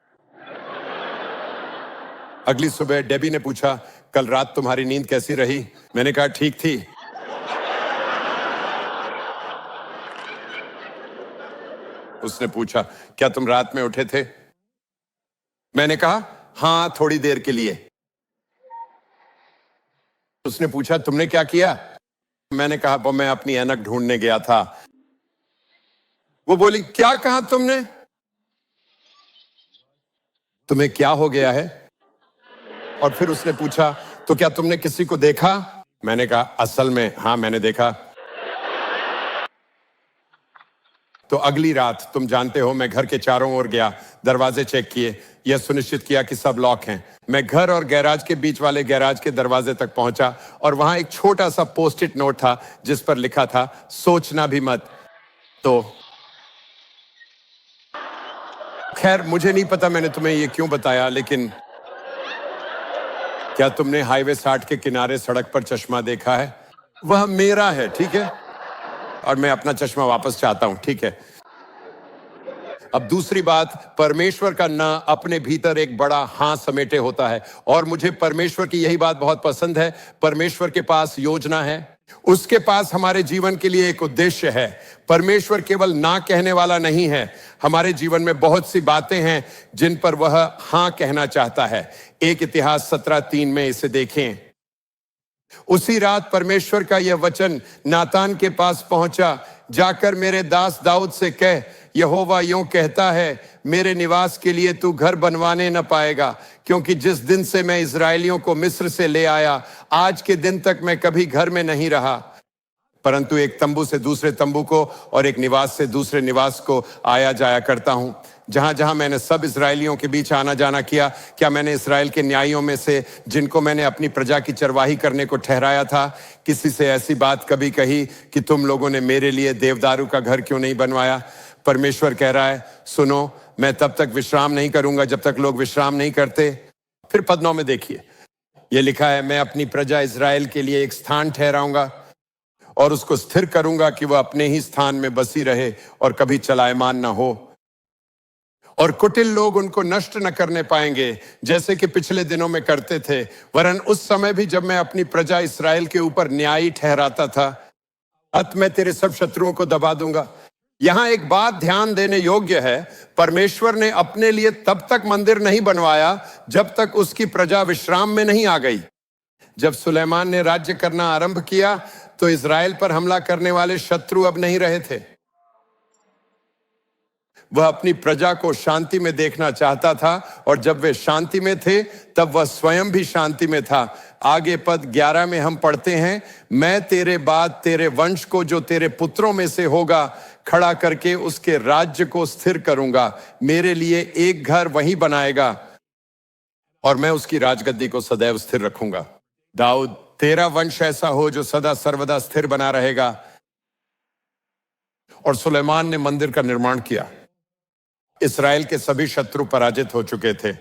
अगली सुबह डेबी ने पूछा, कल रात तुम्हारी नींद कैसी रही? मैंने कहा, ठीक थी। उसने पूछा, क्या तुम रात में उठे थे? मैंने कहा, हां, थोड़ी देर के लिए। उसने पूछा, तुमने क्या किया? मैंने कहा, वो मैं अपनी ऐनक ढूंढने गया था। वो बोली, क्या कहा तुमने? तुम्हें क्या हो गया है? और फिर उसने पूछा, तो क्या तुमने किसी को देखा? मैंने कहा, असल में हाँ, मैंने देखा। तो अगली रात, तुम जानते हो, मैं घर के चारों ओर गया, दरवाजे चेक किए, यह सुनिश्चित किया कि सब लॉक हैं। मैं घर और गैराज के बीच वाले गैराज के दरवाजे तक पहुंचा और वहां एक छोटा सा पोस्ट इट नोट था जिस पर लिखा था, सोचना भी मत। तो खैर, मुझे नहीं पता मैंने तुम्हें ये क्यों बताया, लेकिन क्या तुमने हाईवे 60 के किनारे सड़क पर चश्मा देखा है? वह मेरा है, ठीक है, और मैं अपना चश्मा वापस चाहता हूं, ठीक है। अब दूसरी बात, परमेश्वर का ना अपने भीतर एक बड़ा हां समेटे होता है। और मुझे परमेश्वर की यही बात बहुत पसंद है। परमेश्वर के पास योजना है, उसके पास हमारे जीवन के लिए एक उद्देश्य है। परमेश्वर केवल ना कहने वाला नहीं है। हमारे जीवन में बहुत सी बातें हैं जिन पर वह हां कहना चाहता है। एक इतिहास 17:3 में इसे देखें। उसी रात परमेश्वर का यह वचन नातान के पास पहुंचा, जाकर मेरे दास दाऊद से कह, यहोवा यूं कहता है, मेरे निवास के लिए तू घर बनवाने न पाएगा, क्योंकि जिस दिन से मैं इस्राएलियों को मिस्र से ले आया, आज के दिन तक मैं कभी घर में नहीं रहा, परंतु एक तंबू से दूसरे तंबू को और एक निवास से दूसरे निवास को आया जाया करता हूं। जहां जहां मैंने सब इस्राएलियों के बीच आना जाना किया, क्या मैंने इस्राएल के न्यायियों में से, जिनको मैंने अपनी प्रजा की चरवाही करने को ठहराया था, किसी से ऐसी बात कभी कही कि तुम लोगों ने मेरे लिए देवदारू का घर क्यों नहीं बनवाया? परमेश्वर कह रहा है, सुनो, मैं तब तक विश्राम नहीं करूंगा जब तक लोग विश्राम नहीं करते। फिर पद 9 में देखिए, यह लिखा है, मैं अपनी प्रजा इस्राएल के लिए एक स्थान ठहराऊंगा और उसको स्थिर करूंगा कि वह अपने ही स्थान में बसी रहे और कभी चलायमान ना हो। और कुटिल लोग उनको नष्ट न करने पाएंगे जैसे कि पिछले दिनों में करते थे, वरन उस समय भी जब मैं अपनी प्रजा इस्राएल के ऊपर न्यायी ठहराता था, अत मैं तेरे सब शत्रुओं को दबा दूंगा। यहां एक बात ध्यान देने योग्य है, परमेश्वर ने अपने लिए तब तक मंदिर नहीं बनवाया जब तक उसकी प्रजा विश्राम में नहीं आ गई। जब सुलेमान ने राज्य करना आरंभ किया तो इस्राएल पर हमला करने वाले शत्रु अब नहीं रहे थे। वह अपनी प्रजा को शांति में देखना चाहता था और जब वे शांति में थे तब वह स्वयं भी शांति में था। आगे पद 11 में हम पढ़ते हैं, मैं तेरे बाद तेरे वंश को जो तेरे पुत्रों में से होगा खड़ा करके उसके राज्य को स्थिर करूंगा। मेरे लिए एक घर वहीं बनाएगा और मैं उसकी राजगद्दी को सदैव स्थिर रखूंगा। दाऊद, तेरा वंश ऐसा हो जो सदा सर्वदा स्थिर बना रहेगा। और सुलेमान ने मंदिर का निर्माण किया। इस्राएल के सभी शत्रु पराजित हो चुके थे,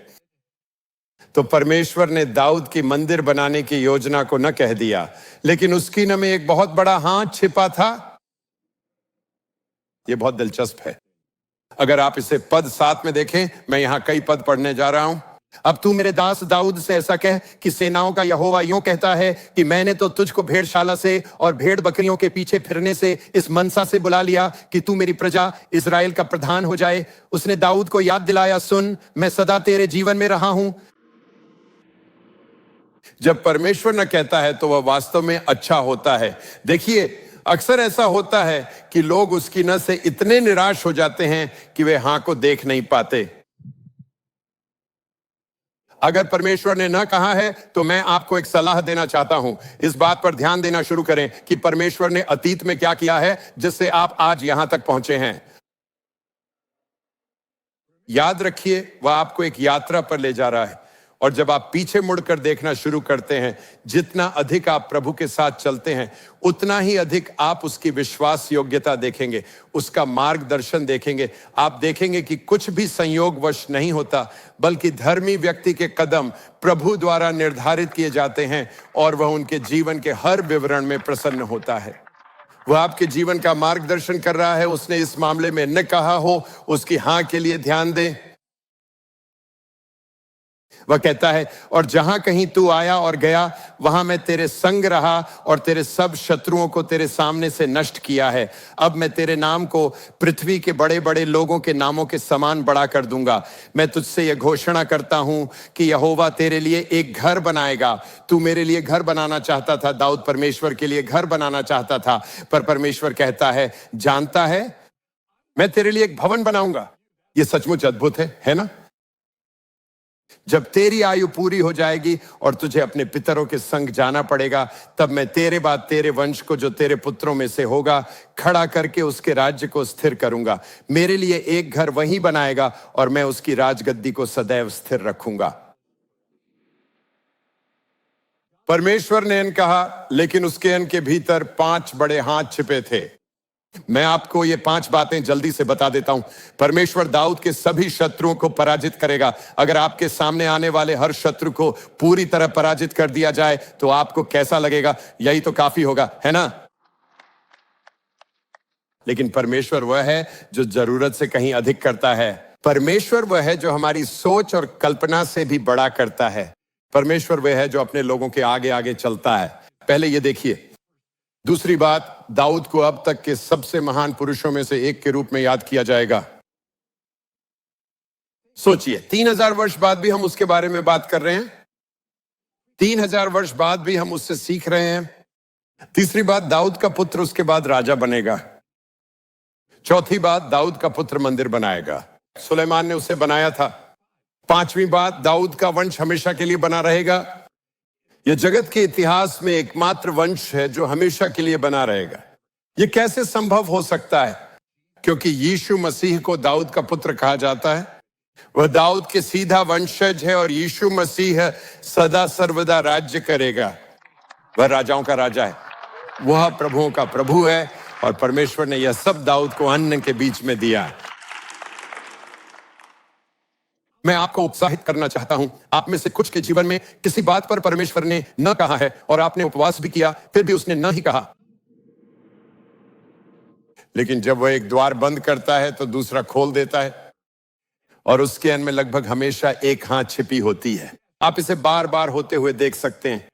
तो परमेश्वर ने दाऊद की मंदिर बनाने की योजना को न कह दिया, लेकिन उसकी न में एक बहुत बड़ा हाथ छिपा था। यह बहुत दिलचस्प है। अगर आप इसे पद 7 में देखें, मैं यहां कई पद पढ़ने जा रहा हूं। अब तू मेरे दास दाऊद से ऐसा कह कि सेनाओं का यहोवा यूं कहता है कि मैंने तो तुझको भेड़शाला से और भेड़ बकरियों के पीछे फिरने से इस मनसा से बुला लिया कि तू मेरी प्रजा इस्राएल का प्रधान हो जाए। उसने दाऊद को याद दिलाया, सुन, मैं सदा तेरे जीवन में रहा हूं। जब परमेश्वर न कहता है तो वह वास्तव में अच्छा होता है। देखिए, अक्सर ऐसा होता है कि लोग उसकी न से इतने निराश हो जाते हैं कि वे हां को देख नहीं पाते। अगर परमेश्वर ने ना कहा है तो मैं आपको एक सलाह देना चाहता हूं। इस बात पर ध्यान देना शुरू करें कि परमेश्वर ने अतीत में क्या किया है जिससे आप आज यहां तक पहुंचे हैं। याद रखिए, वह आपको एक यात्रा पर ले जा रहा है और जब आप पीछे मुड़कर देखना शुरू करते हैं, जितना अधिक आप प्रभु के साथ चलते हैं उतना ही अधिक आप उसकी विश्वास योग्यता देखेंगे, उसका मार्गदर्शन देखेंगे। आप देखेंगे कि कुछ भी संयोगवश नहीं होता, बल्कि धर्मी व्यक्ति के कदम प्रभु द्वारा निर्धारित किए जाते हैं और वह उनके जीवन के हर विवरण में प्रसन्न होता है। वह आपके जीवन का मार्गदर्शन कर रहा है। उसने इस मामले में न कहा हो, उसकी हां के लिए ध्यान दें। वह कहता है, और जहां कहीं तू आया और गया वहां मैं तेरे संग रहा और तेरे सब शत्रुओं को तेरे सामने से नष्ट किया है। अब मैं तेरे नाम को पृथ्वी के बड़े बड़े लोगों के नामों के समान बड़ा कर दूंगा। मैं तुझसे यह घोषणा करता हूं कि यहोवा तेरे लिए एक घर बनाएगा। तू मेरे लिए घर बनाना चाहता था, दाऊद परमेश्वर के लिए घर बनाना चाहता था, पर परमेश्वर कहता है, जानता है, मैं तेरे लिए एक भवन बनाऊंगा। यह सचमुच अद्भुत है ना? जब तेरी आयु पूरी हो जाएगी और तुझे अपने पितरों के संग जाना पड़ेगा, तब मैं तेरे बाद तेरे वंश को जो तेरे पुत्रों में से होगा खड़ा करके उसके राज्य को स्थिर करूंगा। मेरे लिए एक घर वहीं बनाएगा और मैं उसकी राजगद्दी को सदैव स्थिर रखूंगा। परमेश्वर ने कहा, लेकिन उसके अन्न के भीतर 5 बड़े हाथ छिपे थे। मैं आपको ये 5 बातें जल्दी से बता देता हूं। परमेश्वर दाऊद के सभी शत्रुओं को पराजित करेगा। अगर आपके सामने आने वाले हर शत्रु को पूरी तरह पराजित कर दिया जाए तो आपको कैसा लगेगा? यही तो काफी होगा, है ना? लेकिन परमेश्वर वह है जो जरूरत से कहीं अधिक करता है। परमेश्वर वह है जो हमारी सोच और कल्पना से भी बड़ा करता है। परमेश्वर वह है जो अपने लोगों के आगे आगे चलता है। पहले ये देखिए। दूसरी बात, दाऊद को अब तक के सबसे महान पुरुषों में से एक के रूप में याद किया जाएगा। सोचिए, 3000 वर्ष बाद भी हम उसके बारे में बात कर रहे हैं। 3000 वर्ष बाद भी हम उससे सीख रहे हैं। तीसरी बात, दाऊद का पुत्र उसके बाद राजा बनेगा। चौथी बात, दाऊद का पुत्र मंदिर बनाएगा। सुलेमान ने उसे बनाया था। पांचवी बात, दाऊद का वंश हमेशा के लिए बना रहेगा। यह जगत के इतिहास में एकमात्र वंश है जो हमेशा के लिए बना रहेगा। यह कैसे संभव हो सकता है? क्योंकि यीशु मसीह को दाऊद का पुत्र कहा जाता है। वह दाऊद के सीधा वंशज है और यीशु मसीह सदा सर्वदा राज्य करेगा। वह राजाओं का राजा है, वह प्रभुओं का प्रभु है और परमेश्वर ने यह सब दाऊद को अन्न के बीच में दिया। मैं आपको उत्साहित करना चाहता हूं। आप में से कुछ के जीवन में किसी बात पर परमेश्वर ने न कहा है और आपने उपवास भी किया, फिर भी उसने न ही कहा। लेकिन जब वह एक द्वार बंद करता है तो दूसरा खोल देता है। और उसके अंत में लगभग हमेशा एक हां छिपी होती है। आप इसे बार बार होते हुए देख सकते हैं।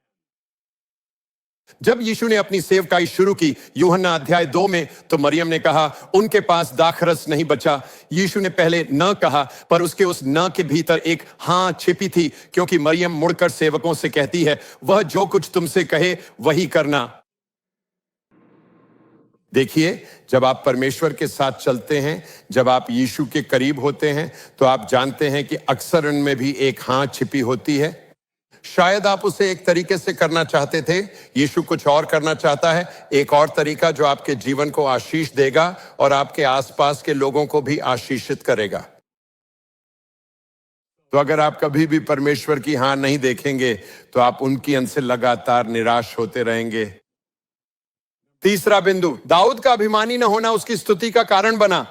जब यीशु ने अपनी सेवकाई शुरू की यूहन्ना अध्याय 2 में, तो मरियम ने कहा, उनके पास दाखरस नहीं बचा। यीशु ने पहले न कहा, पर उसके उस न के भीतर एक हां छिपी थी, क्योंकि मरियम मुड़कर सेवकों से कहती है, वह जो कुछ तुमसे कहे वही करना। देखिए, जब आप परमेश्वर के साथ चलते हैं, जब आप यीशु के करीब होते हैं, तो आप जानते हैं कि अक्सर उनमें भी एक हां छिपी होती है। शायद आप उसे एक तरीके से करना चाहते थे, यीशु कुछ और करना चाहता है, एक और तरीका जो आपके जीवन को आशीष देगा और आपके आसपास के लोगों को भी आशीषित करेगा। तो अगर आप कभी भी परमेश्वर की हां नहीं देखेंगे, तो आप उनकी अंत से लगातार निराश होते रहेंगे। तीसरा बिंदु, दाऊद का अभिमानी न होना उसकी स्तुति का कारण बना।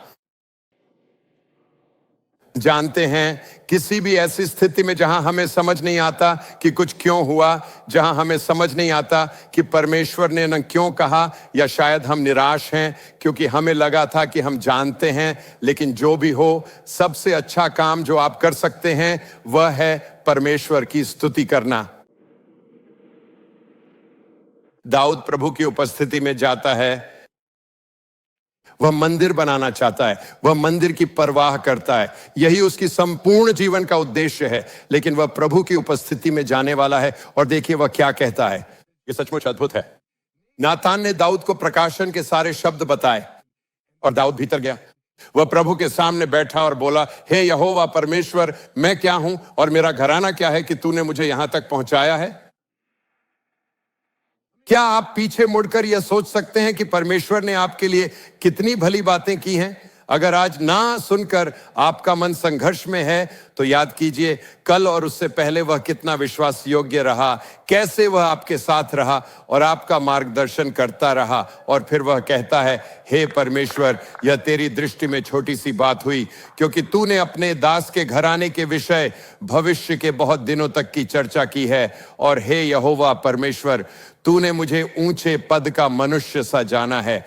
जानते हैं, किसी भी ऐसी स्थिति में जहां हमें समझ नहीं आता कि कुछ क्यों हुआ, जहां हमें समझ नहीं आता कि परमेश्वर ने न क्यों कहा, या शायद हम निराश हैं क्योंकि हमें लगा था कि हम जानते हैं, लेकिन जो भी हो, सबसे अच्छा काम जो आप कर सकते हैं वह है परमेश्वर की स्तुति करना। दाऊद प्रभु की उपस्थिति में जाता है, वह मंदिर बनाना चाहता है, वह मंदिर की परवाह करता है, यही उसकी संपूर्ण जीवन का उद्देश्य है, लेकिन वह प्रभु की उपस्थिति में जाने वाला है। और देखिए वह क्या कहता है, यह सचमुच अद्भुत है। नातान ने दाऊद को प्रकाशन के सारे शब्द बताए और दाऊद भीतर गया। वह प्रभु के सामने बैठा और बोला, हे यहोवा परमेश्वर, मैं क्या हूं और मेरा घराना क्या है कि तूने मुझे यहां तक पहुंचाया है। क्या आप पीछे मुड़कर यह सोच सकते हैं कि परमेश्वर ने आपके लिए कितनी भली बातें की हैं? अगर आज ना सुनकर आपका मन संघर्ष में है, तो याद कीजिए कल और उससे पहले वह कितना विश्वास योग्य रहा, कैसे वह आपके साथ रहा और आपका मार्गदर्शन करता रहा। और फिर वह कहता है, हे परमेश्वर, यह तेरी दृष्टि में छोटी सी बात हुई, क्योंकि तूने अपने दास के घराने के विषय भविष्य के बहुत दिनों तक की चर्चा की है। और हे यहोवा परमेश्वर, तूने मुझे ऊंचे पद का मनुष्य सा जाना है।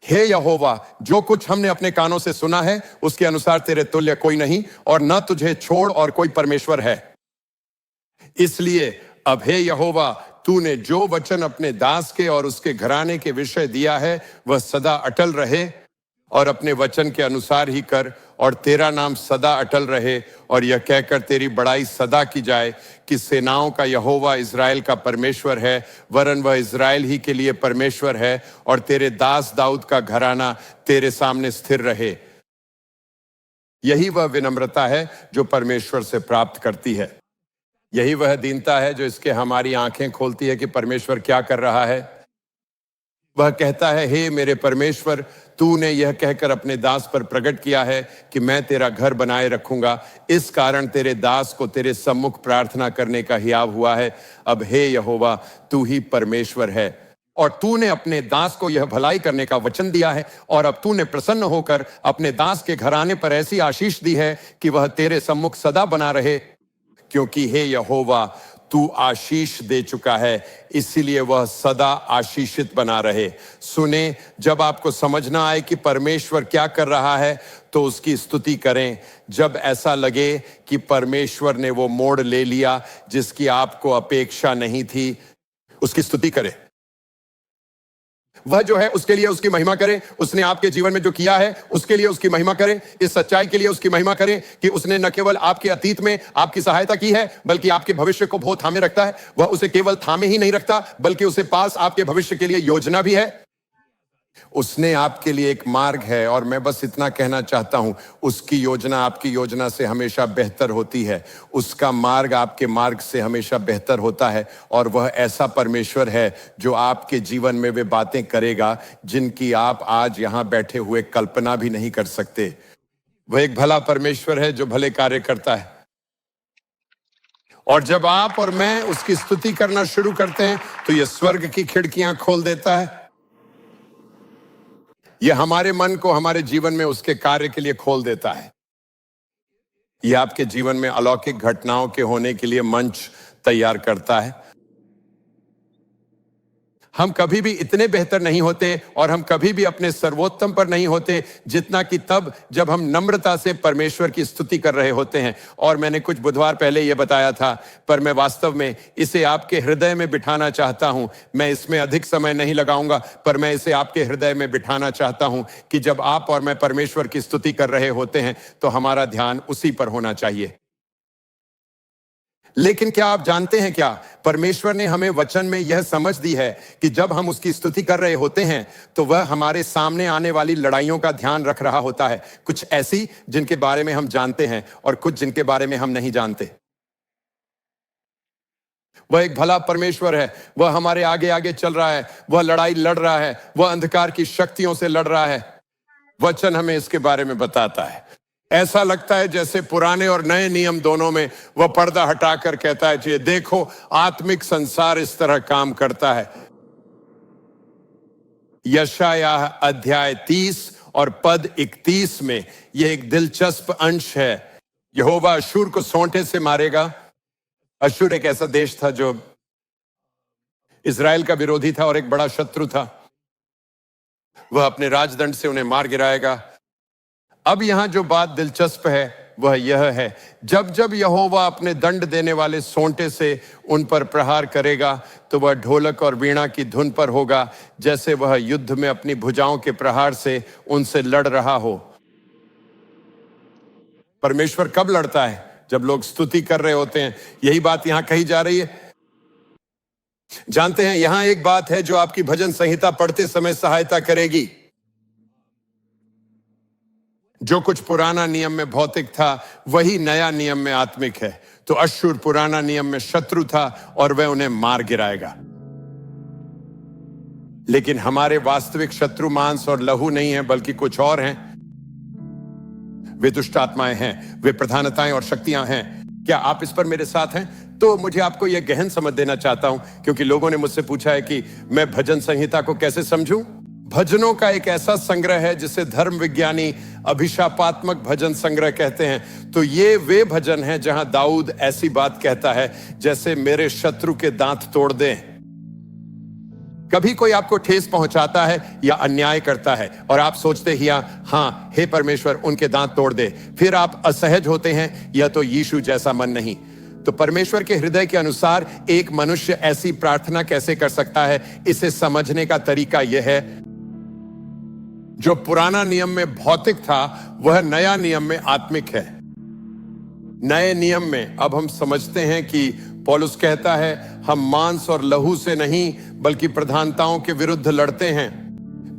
हे यहोवा, जो कुछ हमने अपने कानों से सुना है उसके अनुसार तेरे तुल्य कोई नहीं, और न तुझे छोड़ और कोई परमेश्वर है। इसलिए अब हे यहोवा, तूने जो वचन अपने दास के और उसके घराने के विषय दिया है वह सदा अटल रहे, और अपने वचन के अनुसार ही कर, और तेरा नाम सदा अटल रहे। और यह कहकर तेरी बड़ाई सदा की जाए कि सेनाओं का यहोवा इज़राइल का परमेश्वर है, वरन वह इज़राइल ही के लिए परमेश्वर है, और तेरे दास दाऊद का घराना तेरे सामने स्थिर रहे। यही वह विनम्रता है जो परमेश्वर से प्राप्त करती है। यही वह दीनता है जो इसके हमारी आंखें खोलती है कि परमेश्वर क्या कर रहा है। वह कहता है, हे मेरे परमेश्वर, तूने यह कहकर अपने दास पर प्रकट किया है कि मैं तेरा घर बनाए रखूंगा, इस कारण तेरे दास को तेरे सम्मुख प्रार्थना करने का हियाव हुआ है। अब हे यहोवा, तू ही परमेश्वर है, और तूने अपने दास को यह भलाई करने का वचन दिया है, और अब तूने प्रसन्न होकर अपने दास के घराने पर ऐसी आशीष दी है कि वह तेरे सम्मुख सदा बना रहे। क्योंकि हे यहोवा, तू आशीष दे चुका है, इसीलिए वह सदा आशीषित बना रहे। सुने, जब आपको समझना आए कि परमेश्वर क्या कर रहा है, तो उसकी स्तुति करें। जब ऐसा लगे कि परमेश्वर ने वो मोड़ ले लिया जिसकी आपको अपेक्षा नहीं थी, उसकी स्तुति करें। वह जो है उसके लिए उसकी महिमा करें। उसने आपके जीवन में जो किया है उसके लिए उसकी महिमा करें। इस सच्चाई के लिए उसकी महिमा करें कि उसने न केवल आपके अतीत में आपकी सहायता की है, बल्कि आपके भविष्य को बहुत थामे रखता है। वह उसे केवल थामे ही नहीं रखता, बल्कि उसे पास आपके भविष्य के लिए योजना भी है। उसने आपके लिए एक मार्ग है, और मैं बस इतना कहना चाहता हूं, उसकी योजना आपकी योजना से हमेशा बेहतर होती है। उसका मार्ग आपके मार्ग से हमेशा बेहतर होता है, और वह ऐसा परमेश्वर है जो आपके जीवन में वे बातें करेगा जिनकी आप आज यहां बैठे हुए कल्पना भी नहीं कर सकते। वह एक भला परमेश्वर है जो भले कार्य करता है। और जब आप और मैं उसकी स्तुति करना शुरू करते हैं, तो यह स्वर्ग की खिड़कियां खोल देता है। यह हमारे मन को हमारे जीवन में उसके कार्य के लिए खोल देता है। यह आपके जीवन में अलौकिक घटनाओं के होने के लिए मंच तैयार करता है। हम कभी भी इतने बेहतर नहीं होते और हम कभी भी अपने सर्वोत्तम पर नहीं होते जितना कि तब जब हम नम्रता से परमेश्वर की स्तुति कर रहे होते हैं। और मैंने कुछ बुधवार पहले यह बताया था, पर मैं वास्तव में इसे आपके हृदय में बिठाना चाहता हूं। मैं इसमें अधिक समय नहीं लगाऊंगा, पर मैं इसे आपके हृदय में बिठाना चाहता हूं कि जब आप और मैं परमेश्वर की स्तुति कर रहे होते हैं तो हमारा ध्यान उसी पर होना चाहिए। लेकिन क्या आप जानते हैं, क्या परमेश्वर ने हमें वचन में यह समझ दी है कि जब हम उसकी स्तुति कर रहे होते हैं तो वह हमारे सामने आने वाली लड़ाइयों का ध्यान रख रहा होता है, कुछ ऐसी जिनके बारे में हम जानते हैं और कुछ जिनके बारे में हम नहीं जानते। वह एक भला परमेश्वर है, वह हमारे आगे आगे चल रहा है, वह लड़ाई लड़ रहा है, वह अंधकार की शक्तियों से लड़ रहा है। वचन हमें इसके बारे में बताता है। ऐसा लगता है जैसे पुराने और नए नियम दोनों में वह पर्दा हटाकर कहता है कि देखो, आत्मिक संसार इस तरह काम करता है। यशायाह अध्याय 30 और पद 31 में यह एक दिलचस्प अंश है। यहोवा अश्शूर को सोंटे से मारेगा। अश्शूर एक ऐसा देश था जो इजराइल का विरोधी था और एक बड़ा शत्रु था। वह अपने राजदंड से उन्हें मार गिराएगा। अब यहां जो बात दिलचस्प है वह यह है, जब जब यहोवा अपने दंड देने वाले सोंटे से उन पर प्रहार करेगा तो वह ढोलक और वीणा की धुन पर होगा, जैसे वह युद्ध में अपनी भुजाओं के प्रहार से उनसे लड़ रहा हो। परमेश्वर कब लड़ता है? जब लोग स्तुति कर रहे होते हैं। यही बात यहां कही जा रही है। जानते हैं, यहां एक बात है जो आपकी भजन संहिता पढ़ते समय सहायता करेगी। जो कुछ पुराना नियम में भौतिक था वही नया नियम में आत्मिक है। तो अश्शूर पुराना नियम में शत्रु था और वह उन्हें मार गिराएगा। लेकिन हमारे वास्तविक शत्रु मांस और लहू नहीं है, बल्कि कुछ और हैं। वे दुष्ट आत्माएं हैं, वे प्रधानताएं और शक्तियां हैं। क्या आप इस पर मेरे साथ हैं? तो मुझे आपको यह गहन समझ देना चाहता हूं, क्योंकि लोगों ने मुझसे पूछा है कि मैं भजन संहिता को कैसे समझूं। भजनों का एक ऐसा संग्रह है जिसे धर्म विज्ञानी अभिशापात्मक भजन संग्रह कहते हैं। तो ये वे भजन हैं जहां दाऊद ऐसी बात कहता है जैसे मेरे शत्रु के दांत तोड़ दें। कभी कोई आपको ठेस पहुंचाता है या अन्याय करता है और आप सोचते ही हाँ, हे परमेश्वर उनके दांत तोड़ दे, फिर आप असहज होते हैं, यह तो यीशु जैसा मन नहीं। तो परमेश्वर के हृदय के अनुसार एक मनुष्य ऐसी प्रार्थना कैसे कर सकता है? इसे समझने का तरीका यह है, जो पुराना नियम में भौतिक था वह नया नियम में आत्मिक है। नए नियम में अब हम समझते हैं कि पौलुस कहता है हम मांस और लहू से नहीं बल्कि प्रधानताओं के विरुद्ध लड़ते हैं।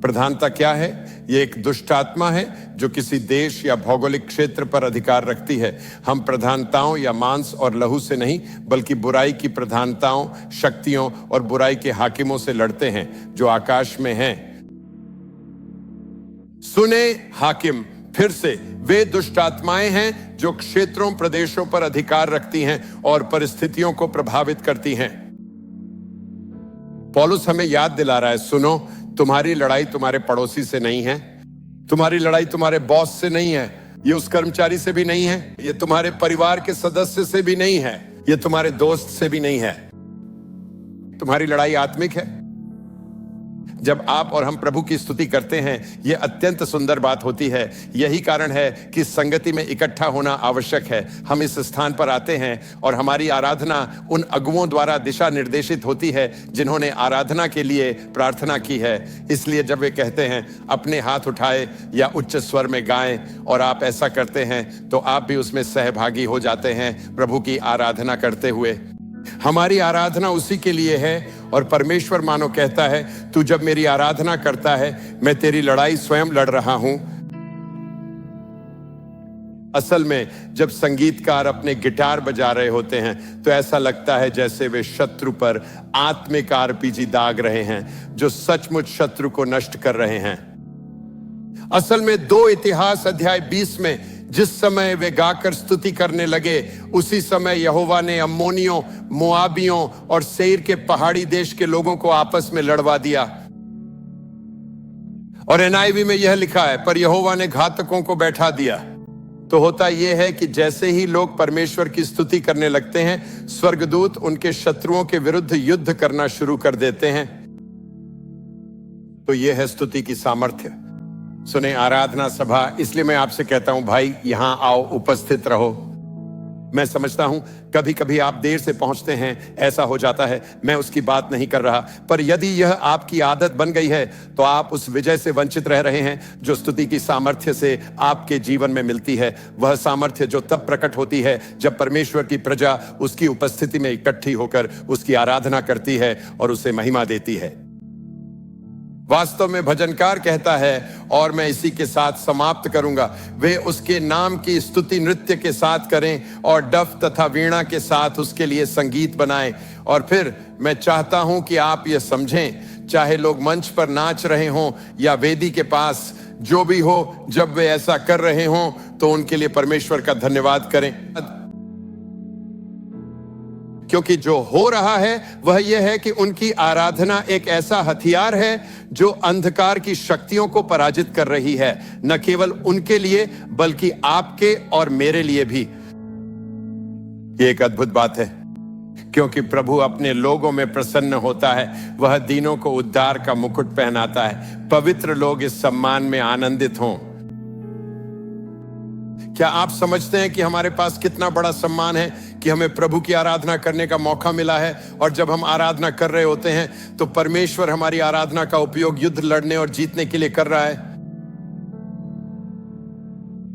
प्रधानता क्या है? यह एक दुष्ट आत्मा है जो किसी देश या भौगोलिक क्षेत्र पर अधिकार रखती है। हम प्रधानताओं या मांस और लहू से नहीं बल्कि बुराई की प्रधानताओं, शक्तियों और बुराई के हाकिमों से लड़ते हैं जो आकाश में हैं। सुने हाकिम, फिर से वे दुष्ट आत्माएं हैं जो क्षेत्रों प्रदेशों पर अधिकार रखती हैं और परिस्थितियों को प्रभावित करती हैं। पौलुस हमें याद दिला रहा है, सुनो, तुम्हारी लड़ाई तुम्हारे पड़ोसी से नहीं है, तुम्हारी लड़ाई तुम्हारे बॉस से नहीं है, ये उस कर्मचारी से भी नहीं है, ये तुम्हारे परिवार के सदस्य से भी नहीं है, ये तुम्हारे दोस्त से भी नहीं है। तुम्हारी लड़ाई आत्मिक है। जब आप और हम प्रभु की स्तुति करते हैं यह अत्यंत सुंदर बात होती है। यही कारण है कि संगति में इकट्ठा होना आवश्यक है। हम इस स्थान पर आते हैं और हमारी आराधना उन अगुओं द्वारा दिशा निर्देशित होती है जिन्होंने आराधना के लिए प्रार्थना की है। इसलिए जब वे कहते हैं अपने हाथ उठाए या उच्च स्वर में गाएं और आप ऐसा करते हैं तो आप भी उसमें सहभागी हो जाते हैं प्रभु की आराधना करते हुए। हमारी आराधना उसी के लिए है और परमेश्वर मानो कहता है, तू जब मेरी आराधना करता है मैं तेरी लड़ाई स्वयं लड़ रहा हूं। असल में जब संगीतकार अपने गिटार बजा रहे होते हैं तो ऐसा लगता है जैसे वे शत्रु पर आत्मिक आरपीजी दाग रहे हैं जो सचमुच शत्रु को नष्ट कर रहे हैं। असल में 2 इतिहास अध्याय 20 में जिस समय वे गाकर स्तुति करने लगे उसी समय यहोवा ने अम्मोनियों, मोआबियों और सेईर के पहाड़ी देश के लोगों को आपस में लड़वा दिया। और NIV में यह लिखा है, पर यहोवा ने घातकों को बैठा दिया। तो होता यह है कि जैसे ही लोग परमेश्वर की स्तुति करने लगते हैं, स्वर्गदूत उनके शत्रुओं के विरुद्ध युद्ध करना शुरू कर देते हैं। तो यह है स्तुति की सामर्थ्य। सुने आराधना सभा, इसलिए मैं आपसे कहता हूं भाई, यहां आओ, उपस्थित रहो। मैं समझता हूं कभी कभी आप देर से पहुंचते हैं, ऐसा हो जाता है, मैं उसकी बात नहीं कर रहा, पर यदि यह आपकी आदत बन गई है तो आप उस विजय से वंचित रह रहे हैं जो स्तुति की सामर्थ्य से आपके जीवन में मिलती है। वह सामर्थ्य जो तब प्रकट होती है जब परमेश्वर की प्रजा उसकी उपस्थिति में इकट्ठी होकर उसकी आराधना करती है और उसे महिमा देती है। वास्तव में भजनकार कहता है, और मैं इसी के साथ समाप्त करूंगा, वे उसके नाम की स्तुति नृत्य के साथ करें और डफ तथा वीणा के साथ उसके लिए संगीत बनाएं। और फिर मैं चाहता हूं कि आप यह समझें, चाहे लोग मंच पर नाच रहे हों या वेदी के पास, जो भी हो, जब वे ऐसा कर रहे हों तो उनके लिए परमेश्वर का धन्यवाद करें, क्योंकि जो हो रहा है वह यह है कि उनकी आराधना एक ऐसा हथियार है जो अंधकार की शक्तियों को पराजित कर रही है, न केवल उनके लिए बल्कि आपके और मेरे लिए भी। ये एक अद्भुत बात है, क्योंकि प्रभु अपने लोगों में प्रसन्न होता है। वह दीनों को उद्धार का मुकुट पहनाता है। पवित्र लोग इस सम्मान में आनंदित हों। क्या आप समझते हैं कि हमारे पास कितना बड़ा सम्मान है कि हमें प्रभु की आराधना करने का मौका मिला है? और जब हम आराधना कर रहे होते हैं तो परमेश्वर हमारी आराधना का उपयोग युद्ध लड़ने और जीतने के लिए कर रहा है।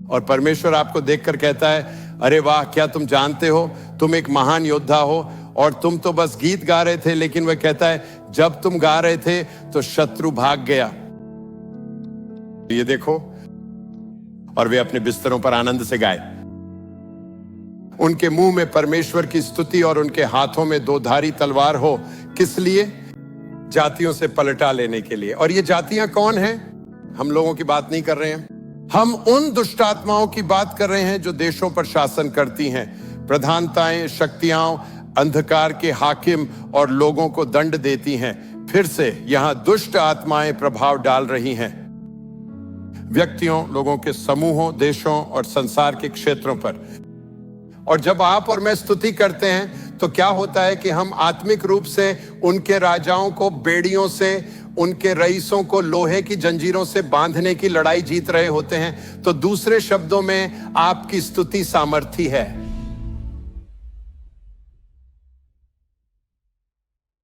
और परमेश्वर आपको देखकर कहता है, अरे वाह, क्या तुम जानते हो, तुम एक महान योद्धा हो, और तुम तो बस गीत गा रहे थे। लेकिन वह कहता है, जब तुम गा रहे थे तो शत्रु भाग गया। ये देखो, और वे अपने बिस्तरों पर आनंद से गाए। उनके मुंह में परमेश्वर की स्तुति और उनके हाथों में दो धारी तलवार हो। किस लिए? जातियों से पलटा लेने के लिए। और ये जातियां कौन हैं? हम लोगों की बात नहीं कर रहे हैं, हम उन दुष्ट आत्माओं की बात कर रहे हैं जो देशों पर शासन करती हैं। प्रधानताएं, शक्तियां, अंधकार के हाकिम और लोगों को दंड देती हैं। फिर से यहां दुष्ट आत्माएं प्रभाव डाल रही हैं व्यक्तियों, लोगों के समूहों, देशों और संसार के क्षेत्रों पर। और जब आप और मैं स्तुति करते हैं तो क्या होता है कि हम आत्मिक रूप से उनके राजाओं को बेड़ियों से, उनके रईसों को लोहे की जंजीरों से बांधने की लड़ाई जीत रहे होते हैं। तो दूसरे शब्दों में आपकी स्तुति सामर्थी है।